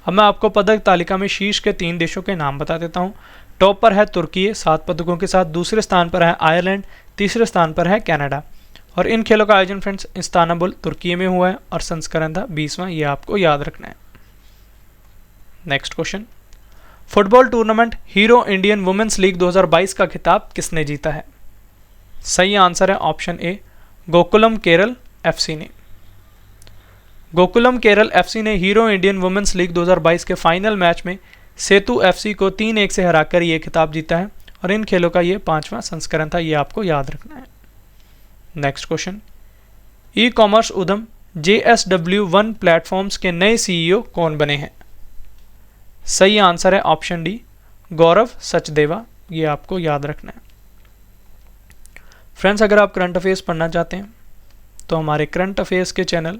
अब मैं आपको पदक तालिका में शीर्ष के 3 देशों के नाम बता देता हूं। टॉप पर है तुर्की 7 पदकों के साथ, दूसरे स्थान पर है आयरलैंड, तीसरे स्थान पर है कनाडा। और इन खेलों का आयोजन फ्रेंड्स इस्तांबुल, तुर्की में हुआ है और संस्करण था 20वां, ये आपको याद रखना है। Next question, football tournament Hero Indian women's league 2022 का खिताब किसने जीता है? सही आंसर है option A, Gokulam Kerala FC ने। गोकुलम केरल FC ने हीरो इंडियन वुमेन्स लीग 2022 के फाइनल मैच में सेतु FC को 3-1 से हराकर ये खिताब जीता है और इन खेलों का ये 5वां संस्करण था, ये आपको याद रखना है। नेक्स्ट क्वेश्चन, ई-कॉमर्स उद्यम JSW1 प्लेटफॉर्म्स के नए CEO कौन बने हैं? सही आंसर है ऑप्शन डी, गौरव सचदेवा, ये आपको याद रखना है। फ्रेंड्स, अगर आप करंट अफेयर्स पढ़ना चाहते हैं तो हमारे करंट अफेयर्स के channel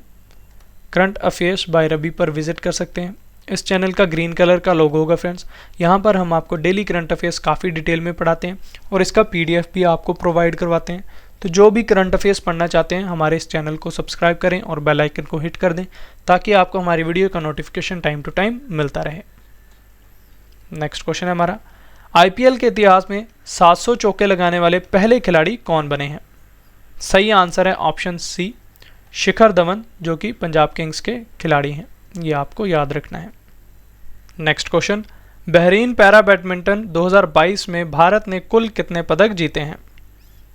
current affairs by Ravi पर विजिट कर सकते हैं। इस चैनल का ग्रीन कलर का लोगो होगा फ्रेंड्स। यहाँ पर हम आपको डेली करंट अफेयर्स काफ़ी डिटेल में पढ़ाते हैं और इसका PDF भी आपको प्रोवाइड करवाते हैं। तो जो भी करंट अफेयर्स पढ़ना चाहते हैं हमारे इस चैनल को सब्सक्राइब करें और बेल आइकन को हिट कर दें ताकि आपको हमारी वीडियो का नोटिफिकेशन टाइम टू टाइम मिलता रहे। नेक्स्ट क्वेश्चन है हमारा, IPL के इतिहास में 700 चौके लगाने वाले पहले खिलाड़ी कौन बने हैं? सही आंसर है ऑप्शन सी, शिखर धवन, जो कि पंजाब किंग्स के खिलाड़ी हैं, ये आपको याद रखना है। Next question, Bahrain para badminton 2022 में भारत ने कुल कितने पदक जीते हैं?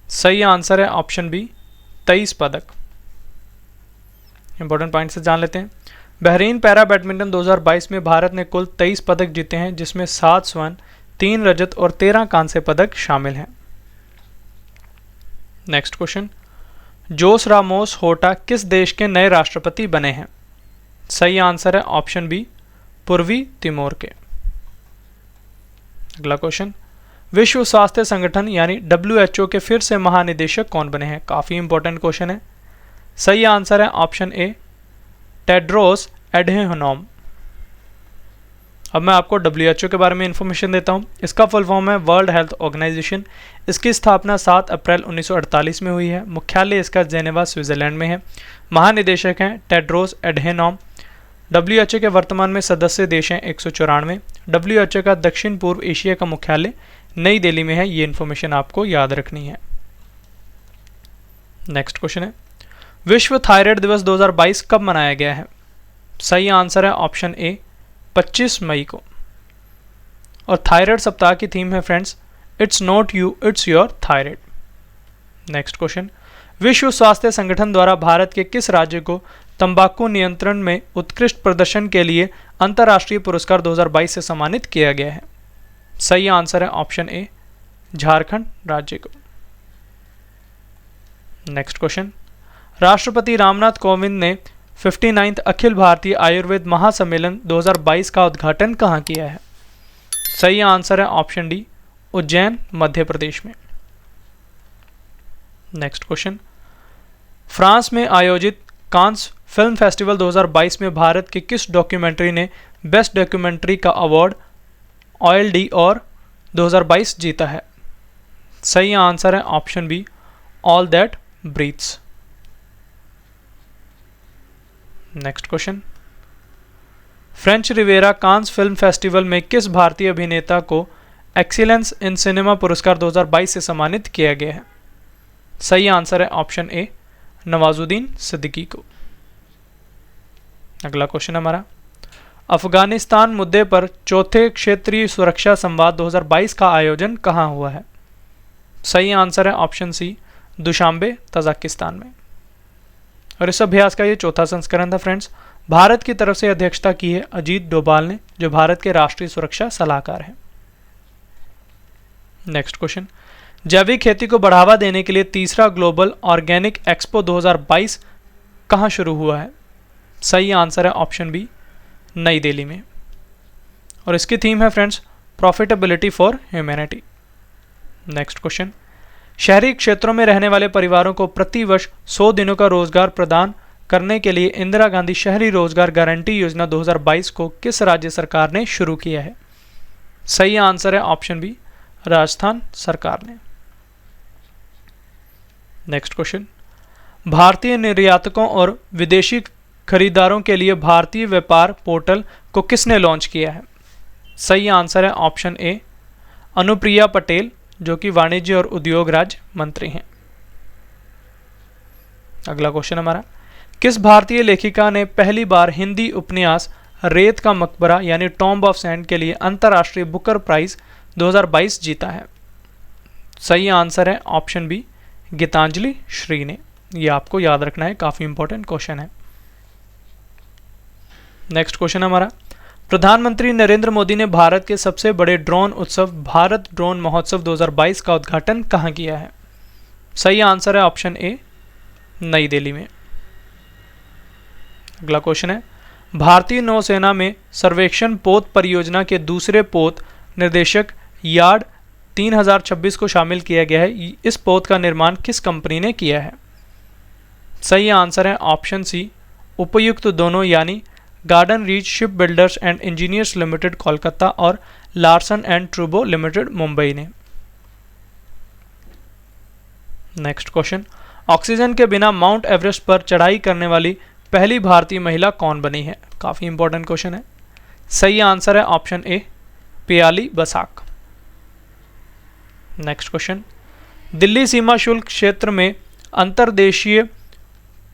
सही आंसर है ऑप्शन बी 23 पदक। इंपॉर्टेंट पॉइंट से जान लेते हैं। बहरीन पैरा बैडमिंटन 2022 में भारत ने कुल 23 पदक जीते हैं, जिसमें 7 स्वर्ण, 3 रजत और 13 कांस्य पदक शामिल हैं। नेक्स्ट क्वेश्चन, जोस रामोस होर्टा किस देश के नए राष्ट्रपति बने हैं? सही आंसर है ऑप्शन बी पूर्वी तिमोर के। अगला क्वेश्चन, विश्व स्वास्थ्य संगठन यानी WHO के फिर से महानिदेशक कौन बने हैं? काफ़ी इंपॉर्टेंट क्वेश्चन है। सही आंसर है ऑप्शन ए टेड्रोस एडहेनॉम। अब मैं आपको WHO के बारे में इंफॉर्मेशन देता हूँ। इसका फुल फॉर्म है वर्ल्ड हेल्थ ऑर्गेनाइजेशन। इसकी स्थापना 7 अप्रैल 1948 में हुई है। मुख्यालय इसका जेनेवा स्विट्जरलैंड में है। महानिदेशक हैं टेड्रोस एडहेनॉम। WHO के वर्तमान में सदस्य देश हैं 194। WHO का दक्षिण पूर्व एशिया का मुख्यालय नई दिल्ली में है। ये इन्फॉर्मेशन आपको याद रखनी है। नेक्स्ट क्वेश्चन है, विश्व थायराइड दिवस 2022 कब मनाया गया है? सही आंसर है ऑप्शन ए 25 मई को। और थायराइड सप्ताह की थीम है friends, it's not you it's your thyroid. Next question, विश्व स्वास्थ्य संगठन द्वारा भारत के किस राज्य को तंबाकू नियंत्रण में उत्कृष्ट प्रदर्शन के लिए अंतर्राष्ट्रीय पुरस्कार 2022 से सम्मानित किया गया है? सही आंसर है ऑप्शन ए झारखंड राज्य को। नेक्स्ट क्वेश्चन, राष्ट्रपति रामनाथ कोविंद ने 59th अखिल भारतीय आयुर्वेद महासम्मेलन 2022 का उद्घाटन कहाँ किया है? सही आंसर है ऑप्शन डी उज्जैन मध्य प्रदेश में। नेक्स्ट क्वेश्चन, फ्रांस में आयोजित कांस फिल्म फेस्टिवल 2022 में भारत के किस डॉक्यूमेंट्री ने बेस्ट डॉक्यूमेंट्री का अवार्ड ऑयल डी और 2022 जीता है? सही आंसर है option B all that breathes. Next question, French Riviera Cannes film festival में किस भारतीय अभिनेता को एक्सीलेंस इन सिनेमा पुरस्कार 2022 से सम्मानित किया गया है? सही आंसर है ऑप्शन ए नवाजुद्दीन सिद्दीकी को। अगला क्वेश्चन हमारा, अफगानिस्तान मुद्दे पर चौथे क्षेत्रीय सुरक्षा संवाद 2022 का आयोजन कहाँ हुआ है? सही आंसर है ऑप्शन सी दुशांबे तजाकिस्तान में। और इस अभ्यास का ये चौथा संस्करण था फ्रेंड्स। भारत की तरफ से अध्यक्षता की है अजीत डोभाल ने, जो भारत के राष्ट्रीय सुरक्षा सलाहकार हैं। नेक्स्ट क्वेश्चन, जैविक खेती को बढ़ावा देने के लिए तीसरा ग्लोबल ऑर्गेनिक एक्सपो 2022 कहाँ शुरू हुआ है? सही आंसर है ऑप्शन बी नई दिल्ली में। और इसकी थीम है friends profitability for humanity. Next question, शहरी क्षेत्रों में रहने वाले परिवारों को प्रतिवर्ष 100 दिनों का रोजगार प्रदान करने के लिए इंदिरा गांधी शहरी रोजगार गारंटी योजना 2022 को किस राज्य सरकार ने शुरू किया है? सही आंसर है ऑप्शन बी राजस्थान सरकार ने। नेक्स्ट क्वेश्चन, भारतीय निर्यातकों और विदेशी खरीदारों के लिए भारतीय व्यापार पोर्टल को किसने लॉन्च किया है? सही आंसर है ऑप्शन ए अनुप्रिया पटेल, जो कि वाणिज्य और उद्योग राज्य मंत्री हैं। अगला क्वेश्चन हमारा, किस भारतीय लेखिका ने पहली बार हिंदी उपन्यास रेत का मकबरा यानी टॉम्ब ऑफ सैंड के लिए अंतर्राष्ट्रीय बुकर प्राइज 2022 जीता है? सही आंसर है ऑप्शन बी गीतांजलि श्री ने। ये आपको याद रखना है, काफी इंपॉर्टेंट क्वेश्चन है। नेक्स्ट क्वेश्चन हमारा, प्रधानमंत्री नरेंद्र मोदी ने भारत के सबसे बड़े ड्रोन उत्सव भारत ड्रोन महोत्सव 2022 का उद्घाटन कहाँ किया है? सही आंसर है ऑप्शन ए नई दिल्ली में। अगला क्वेश्चन है, भारतीय नौसेना में सर्वेक्षण पोत परियोजना के दूसरे पोत निर्देशक यार्ड 3026 को शामिल किया गया है। इस पोत का निर्माण किस कंपनी ने किया है? सही आंसर है ऑप्शन सी उपयुक्त दोनों यानी garden reach ship builders and engineers limited Kolkata और लार्सन एंड ट्रूबो लिमिटेड मुंबई ने। नेक्स्ट क्वेश्चन, ऑक्सीजन के बिना माउंट एवरेस्ट पर चढ़ाई करने वाली पहली भारतीय महिला कौन बनी है? काफी इंपॉर्टेंट क्वेश्चन है। सही आंसर है option A Piyali Basak. Next question, Delhi सीमा शुल्क क्षेत्र में अंतर्देशीय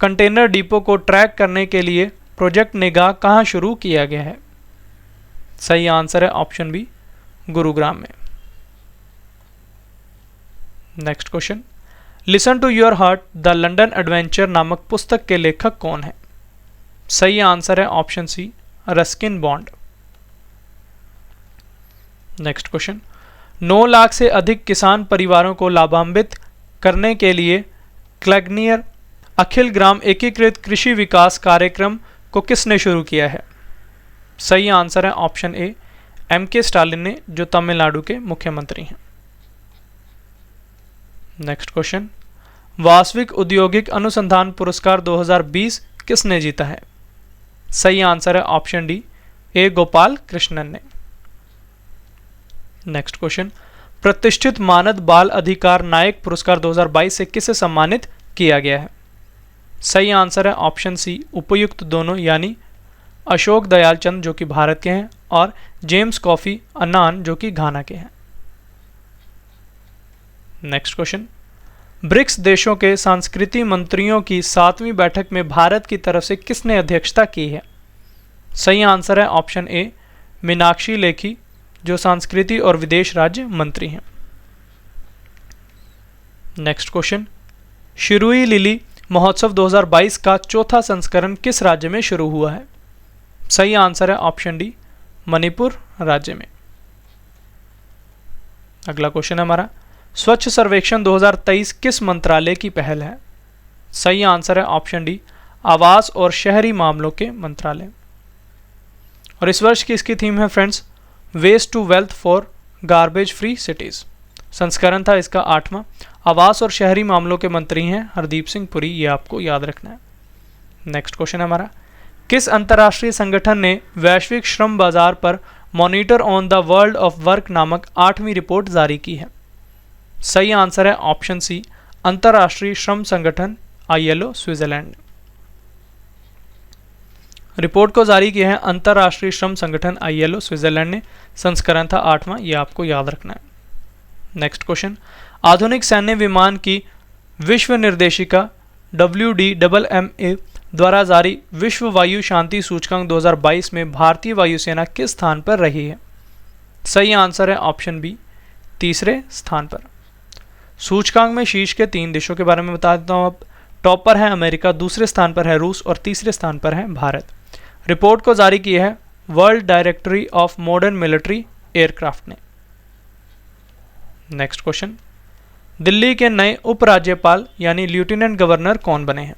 कंटेनर डिपो को ट्रैक करने के लिए प्रोजेक्ट निगाह कहाँ शुरू किया गया है? सही आंसर है ऑप्शन बी, गुरुग्राम में। Next question, listen to your heart the London adventure नामक पुस्तक के लेखक कौन है? सही आंसर है option C, Ruskin Bond. Next question, 9 lakh से अधिक किसान परिवारों को लाभान्वित करने के लिए क्लैग्नियर अखिल ग्राम एकीकृत कृषि विकास कार्यक्रम को किसने शुरू किया है? सही आंसर है ऑप्शन ए, MK स्टालिन ने, जो तमिलनाडु के मुख्यमंत्री हैं। नेक्स्ट क्वेश्चन, वास्तविक औद्योगिक अनुसंधान पुरस्कार 2020 किसने जीता है? सही आंसर है ऑप्शन डी, ए गोपाल कृष्णन ने। नेक्स्ट क्वेश्चन, प्रतिष्ठित मानद बाल अधिकार नायक पुरस्कार 2022 से किसे सम्मानित किया गया है? सही आंसर है ऑप्शन सी, उपर्युक्त दोनों, यानी अशोक दयाल चंद जो कि भारत के हैं और जेम्स कॉफी अन्नान जो कि घाना के हैं। नेक्स्ट क्वेश्चन, ब्रिक्स देशों के सांस्कृतिक मंत्रियों की 7वीं बैठक में भारत की तरफ से किसने अध्यक्षता की है? सही आंसर है ऑप्शन ए, मीनाक्षी लेखी जो संस्कृति और विदेश राज्य मंत्री हैं। नेक्स्ट क्वेश्चन, शिरुई लिली महोत्सव 2022 का चौथा संस्करण किस राज्य में शुरू हुआ है? सही आंसर है ऑप्शन डी, मणिपुर राज्य में। अगला क्वेश्चन है हमारा, स्वच्छ सर्वेक्षण 2023 किस मंत्रालय की पहल है? सही आंसर है ऑप्शन डी, आवास और शहरी मामलों के मंत्रालय। और इस वर्ष की इसकी थीम है friends, waste to wealth for garbage free cities. संस्करण था इसका 8वां। आवास और शहरी मामलों के मंत्री हैं हरदीप सिंह पुरी, ये आपको याद रखना है। नेक्स्ट क्वेश्चन हमारा, किस अंतर्राष्ट्रीय संगठन ने वैश्विक श्रम बाजार पर monitor on the world of work नामक 8वीं रिपोर्ट जारी की है? सही आंसर है ऑप्शन सी, अंतर्राष्ट्रीय श्रम संगठन ILO स्विट्जरलैंड। रिपोर्ट को जारी किया है अंतर्राष्ट्रीय श्रम संगठन ILO स्विट्जरलैंड ने। संस्करण था 8वां, ये आपको याद रखना है। नेक्स्ट क्वेश्चन, आधुनिक सैन्य विमान की विश्व निर्देशिका WDMMA द्वारा जारी विश्व वायु शांति सूचकांक 2022 में भारतीय वायुसेना किस स्थान पर रही है? सही आंसर है ऑप्शन बी, तीसरे स्थान पर। सूचकांक में शीर्ष के 3 देशों के बारे में बता देता हूँ। अब टॉप पर है अमेरिका, दूसरे स्थान पर है रूस और तीसरे स्थान पर है भारत। रिपोर्ट को जारी की है world directory of modern military aircraft ने। नेक्स्ट क्वेश्चन, दिल्ली के नए उपराज्यपाल यानी लेफ्टिनेंट गवर्नर कौन बने हैं?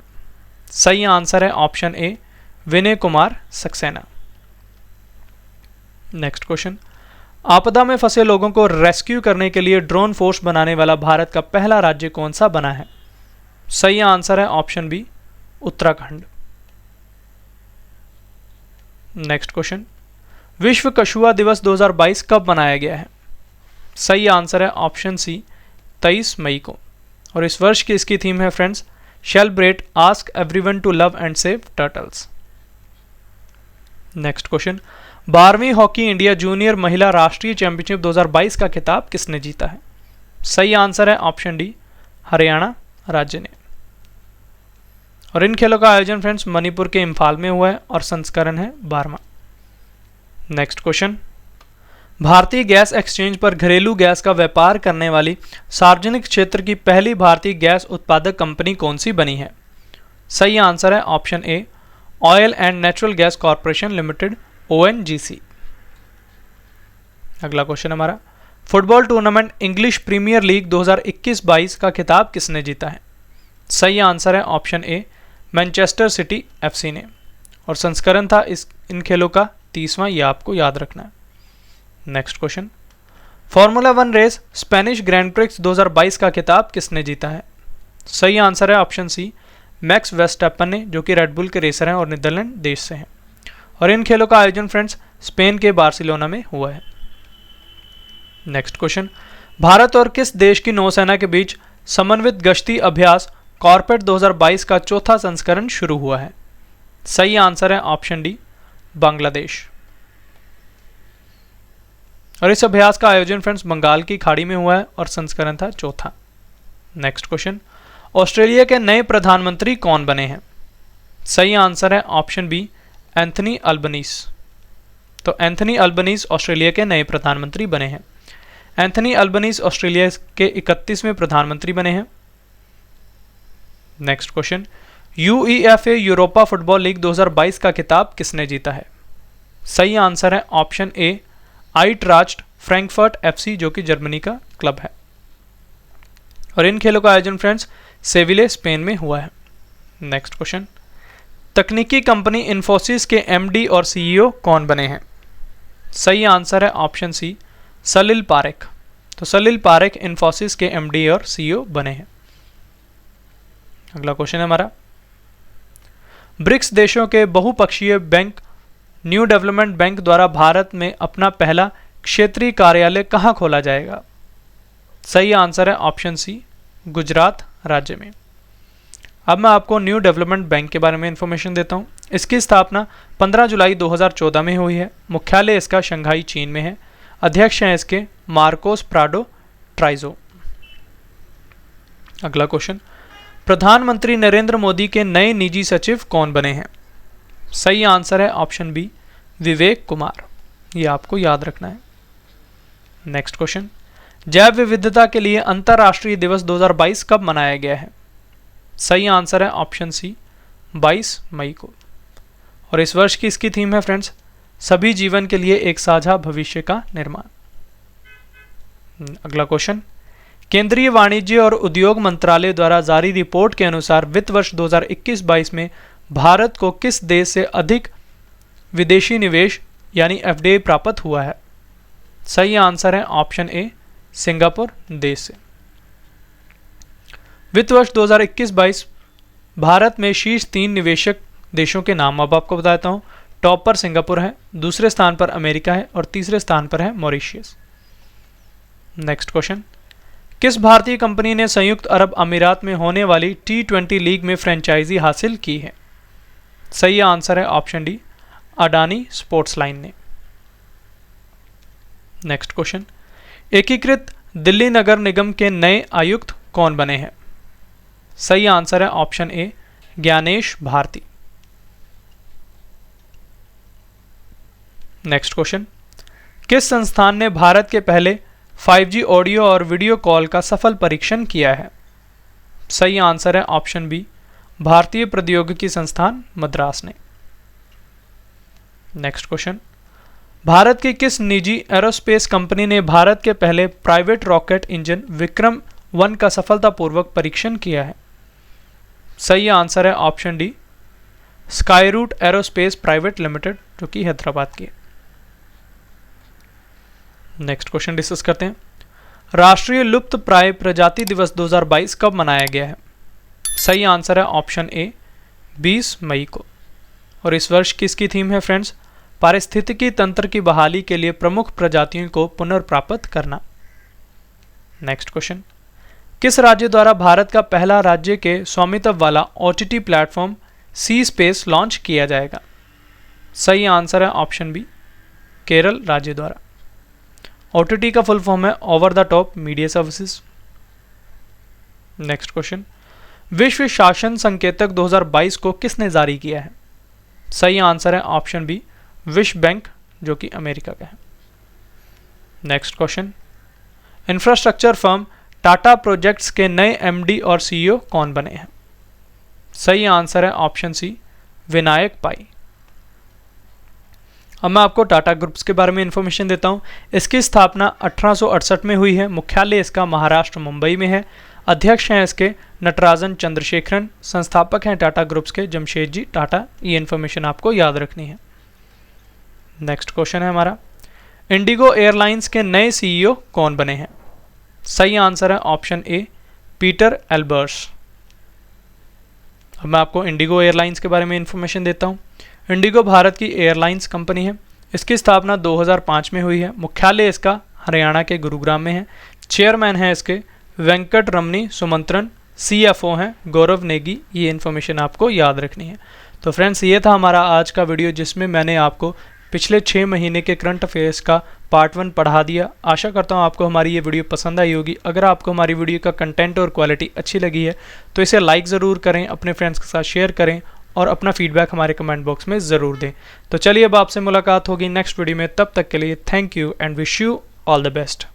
सही आंसर है ऑप्शन ए, विनय कुमार सक्सेना। नेक्स्ट क्वेश्चन, आपदा में फंसे लोगों को रेस्क्यू करने के लिए ड्रोन फोर्स बनाने वाला भारत का पहला राज्य कौन सा बना है? सही आंसर है option B, Uttarakhand. Next question, विश्व कछुआ दिवस 2022 कब मनाया गया है? सही आंसर है ऑप्शन सी, 23 मई को। और इस वर्ष की इसकी थीम है friends, celebrate ask everyone to love and save turtles. Next question, 12वीं हॉकी इंडिया जूनियर महिला राष्ट्रीय चैंपियनशिप 2022 का खिताब किसने जीता है? सही आंसर है ऑप्शन डी, हरियाणा राज्य ने। और इन खेलों का आयोजन फ्रेंड्स मणिपुर के इम्फाल में हुआ है और संस्करण है 12वां। नेक्स्ट क्वेश्चन, भारतीय गैस एक्सचेंज पर घरेलू गैस का व्यापार करने वाली सार्वजनिक क्षेत्र की पहली भारतीय गैस उत्पादक कंपनी कौन सी बनी है? सही आंसर है option A, oil and natural gas corporation limited ONGC। अगला क्वेश्चन हमारा, football tournament English premier league 2021-22 का खिताब किसने जीता है? सही आंसर है option A, Manchester City FC ने। और संस्करण था इन खेलों का 30वां, यह आपको याद रखना है। Next question, formula 1 race Spanish grand prix 2022 का खिताब किसने जीता है? सही आंसर है ऑप्शन सी, मैक्स वेस्टैपन ने, जो कि रेडबुल के रेसर हैं और नीदरलैंड देश से हैं। और इन खेलों का आयोजन फ्रेंड्स स्पेन के बार्सिलोना में हुआ है। नेक्स्ट क्वेश्चन, भारत और किस देश की नौसेना के बीच समन्वित गश्ती अभ्यास कॉर्पेट 2022 का चौथा संस्करण शुरू हुआ है? सही आंसर है ऑप्शन डी, बांग्लादेश। और इस अभ्यास का आयोजन फ्रेंड्स बंगाल की खाड़ी में हुआ है और संस्करण था चौथा। नेक्स्ट क्वेश्चन, ऑस्ट्रेलिया के नए प्रधानमंत्री कौन बने हैं? सही आंसर है ऑप्शन बी, एंथनी अल्बनीस। तो एंथनी अल्बनीज ऑस्ट्रेलिया के नए प्रधानमंत्री बने हैं। एंथनी अल्बनीज ऑस्ट्रेलिया के 31वें प्रधानमंत्री बने हैं। Next question, UEFA Europa football league 2022 का खिताब किसने जीता है? सही आंसर है ऑप्शन ए, आइंट्राख्ट फ्रैंकफर्ट एफसी, जो कि जर्मनी का क्लब है। और इन खेलों का आयोजन फ्रेंड्स सेविले, स्पेन में हुआ है। नेक्स्ट क्वेश्चन, तकनीकी कंपनी इन्फोसिस के एमडी और सीईओ कौन बने हैं? सही आंसर है ऑप्शन सी, सलिल पारेख। तो सलिल पारेख इन्फोसिस के एमडी और सीईओ बने हैं। अगला क्वेश्चन है हमारा, ब्रिक्स देशों के बहुपक्षीय बैंक न्यू डेवलपमेंट बैंक द्वारा भारत में अपना पहला क्षेत्रीय कार्यालय कहां खोला जाएगा? सही आंसर है ऑप्शन सी, गुजरात राज्य में। अब मैं आपको न्यू डेवलपमेंट बैंक के बारे में इंफॉर्मेशन देता हूं। इसकी स्थापना 15 जुलाई 2014 में हुई है। मुख्यालय इसका शंघाई, चीन में है। अध्यक्ष हैं इसके मार्कोस प्राडो ट्राइजो। अगला क्वेश्चन, प्रधानमंत्री नरेंद्र मोदी के नए निजी सचिव कौन बने हैं? सही आंसर है ऑप्शन बी, विवेक कुमार। ये आपको याद रखना है। नेक्स्ट क्वेश्चन, जैव विविधता के लिए अंतर्राष्ट्रीय दिवस 2022 कब मनाया गया है? सही आंसर है ऑप्शन सी, 22 मई को। और इस वर्ष की इसकी थीम है फ्रेंड्स, सभी जीवन के लिए एक साझा भविष्य का निर्माण। अगला क्वेश्चन, केंद्रीय वाणिज्य और उद्योग मंत्रालय द्वारा जारी रिपोर्ट के अनुसार वित्त वर्ष 2021-22 में भारत को किस देश से अधिक विदेशी निवेश यानी एफडीआई प्राप्त हुआ है? सही आंसर है ऑप्शन ए, सिंगापुर देश से। वित्त वर्ष 2021-22 भारत में शीर्ष 3 निवेशक देशों के नाम अब आपको बताता हूं। टॉप पर सिंगापुर है, दूसरे स्थान पर अमेरिका है और तीसरे स्थान पर है मॉरिशियस। नेक्स्ट क्वेश्चन, किस भारतीय कंपनी ने संयुक्त अरब अमीरात में होने वाली T20 लीग में फ्रेंचाइजी हासिल की है? सही आंसर है option D, Adani sports line ने। नेक्स्ट क्वेश्चन, एकीकृत दिल्ली नगर निगम के नए आयुक्त कौन बने हैं? सही आंसर है option A, Gyanesh Bharti. Next question, किस संस्थान ने भारत के पहले 5G ऑडियो और वीडियो कॉल का सफल परीक्षण किया है? सही आंसर है ऑप्शन बी, भारतीय प्रौद्योगिकी संस्थान मद्रास ने। नेक्स्ट क्वेश्चन, भारत की किस निजी एरोस्पेस कंपनी ने भारत के पहले प्राइवेट रॉकेट इंजन विक्रम 1 का सफलतापूर्वक परीक्षण किया है? सही आंसर है option D, Skyroot aerospace private limited, जो कि हैदराबाद की है। नेक्स्ट क्वेश्चन डिस्कस करते हैं, राष्ट्रीय लुप्त प्राय प्रजाति दिवस 2022 कब मनाया गया है? सही आंसर है ऑप्शन ए, 20 मई को। और इस वर्ष किसकी थीम है फ्रेंड्स? पारिस्थितिकी तंत्र की बहाली के लिए प्रमुख प्रजातियों को पुनर्प्राप्त करना। नेक्स्ट क्वेश्चन, किस राज्य द्वारा भारत का पहला राज्य के स्वामित्व वाला OTT प्लेटफॉर्म सी स्पेस लॉन्च किया जाएगा? सही आंसर है ऑप्शन बी, केरल राज्य द्वारा। OTT का फुल फॉर्म है over the top media services. Next question, विश्व शासन संकेतक 2022 को किसने जारी किया है? सही आंसर है ऑप्शन बी, विश्व बैंक, जो कि अमेरिका का है। Next question, infrastructure firm Tata projects के नए MD और CEO कौन बने हैं? सही आंसर है ऑप्शन सी, विनायक पाई। अब मैं आपको टाटा ग्रुप्स के बारे में इंफॉर्मेशन देता हूं। इसकी स्थापना 1868 में हुई है। मुख्यालय इसका महाराष्ट्र मुंबई में है। अध्यक्ष हैं इसके नटराजन चंद्रशेखरन। संस्थापक हैं टाटा ग्रुप्स के जमशेदजी टाटा। ये इन्फॉर्मेशन आपको याद रखनी है। नेक्स्ट क्वेश्चन है हमारा, इंडिगो एयरलाइंस के नए CEO कौन बने हैं? सही आंसर है ऑप्शन ए, पीटर एल्बर्स। अब मैं आपको इंडिगो एयरलाइंस के बारे में इंफॉर्मेशन देता हूं। इंडिगो भारत की एयरलाइंस कंपनी है। इसकी स्थापना 2005 में हुई है। मुख्यालय इसका हरियाणा के गुरुग्राम में है। चेयरमैन हैं इसके वेंकट रमनी सुमंत्रन। CFO हैं गौरव नेगी। ये इन्फॉर्मेशन आपको याद रखनी है। तो फ्रेंड्स, ये था हमारा आज का वीडियो जिसमें मैंने आपको पिछले 6 महीने के करंट अफेयर्स का पार्ट 1 पढ़ा दिया। आशा करता हूँ आपको हमारी ये वीडियो पसंद आई होगी। अगर आपको हमारी वीडियो का कंटेंट और क्वालिटी अच्छी लगी है तो इसे लाइक ज़रूर करें, अपने फ्रेंड्स के साथ शेयर करें और अपना फीडबैक हमारे कमेंट बॉक्स में ज़रूर दें। तो चलिए अब आपसे मुलाकात होगी नेक्स्ट वीडियो में, तब तक के लिए thank you and wish you all the best.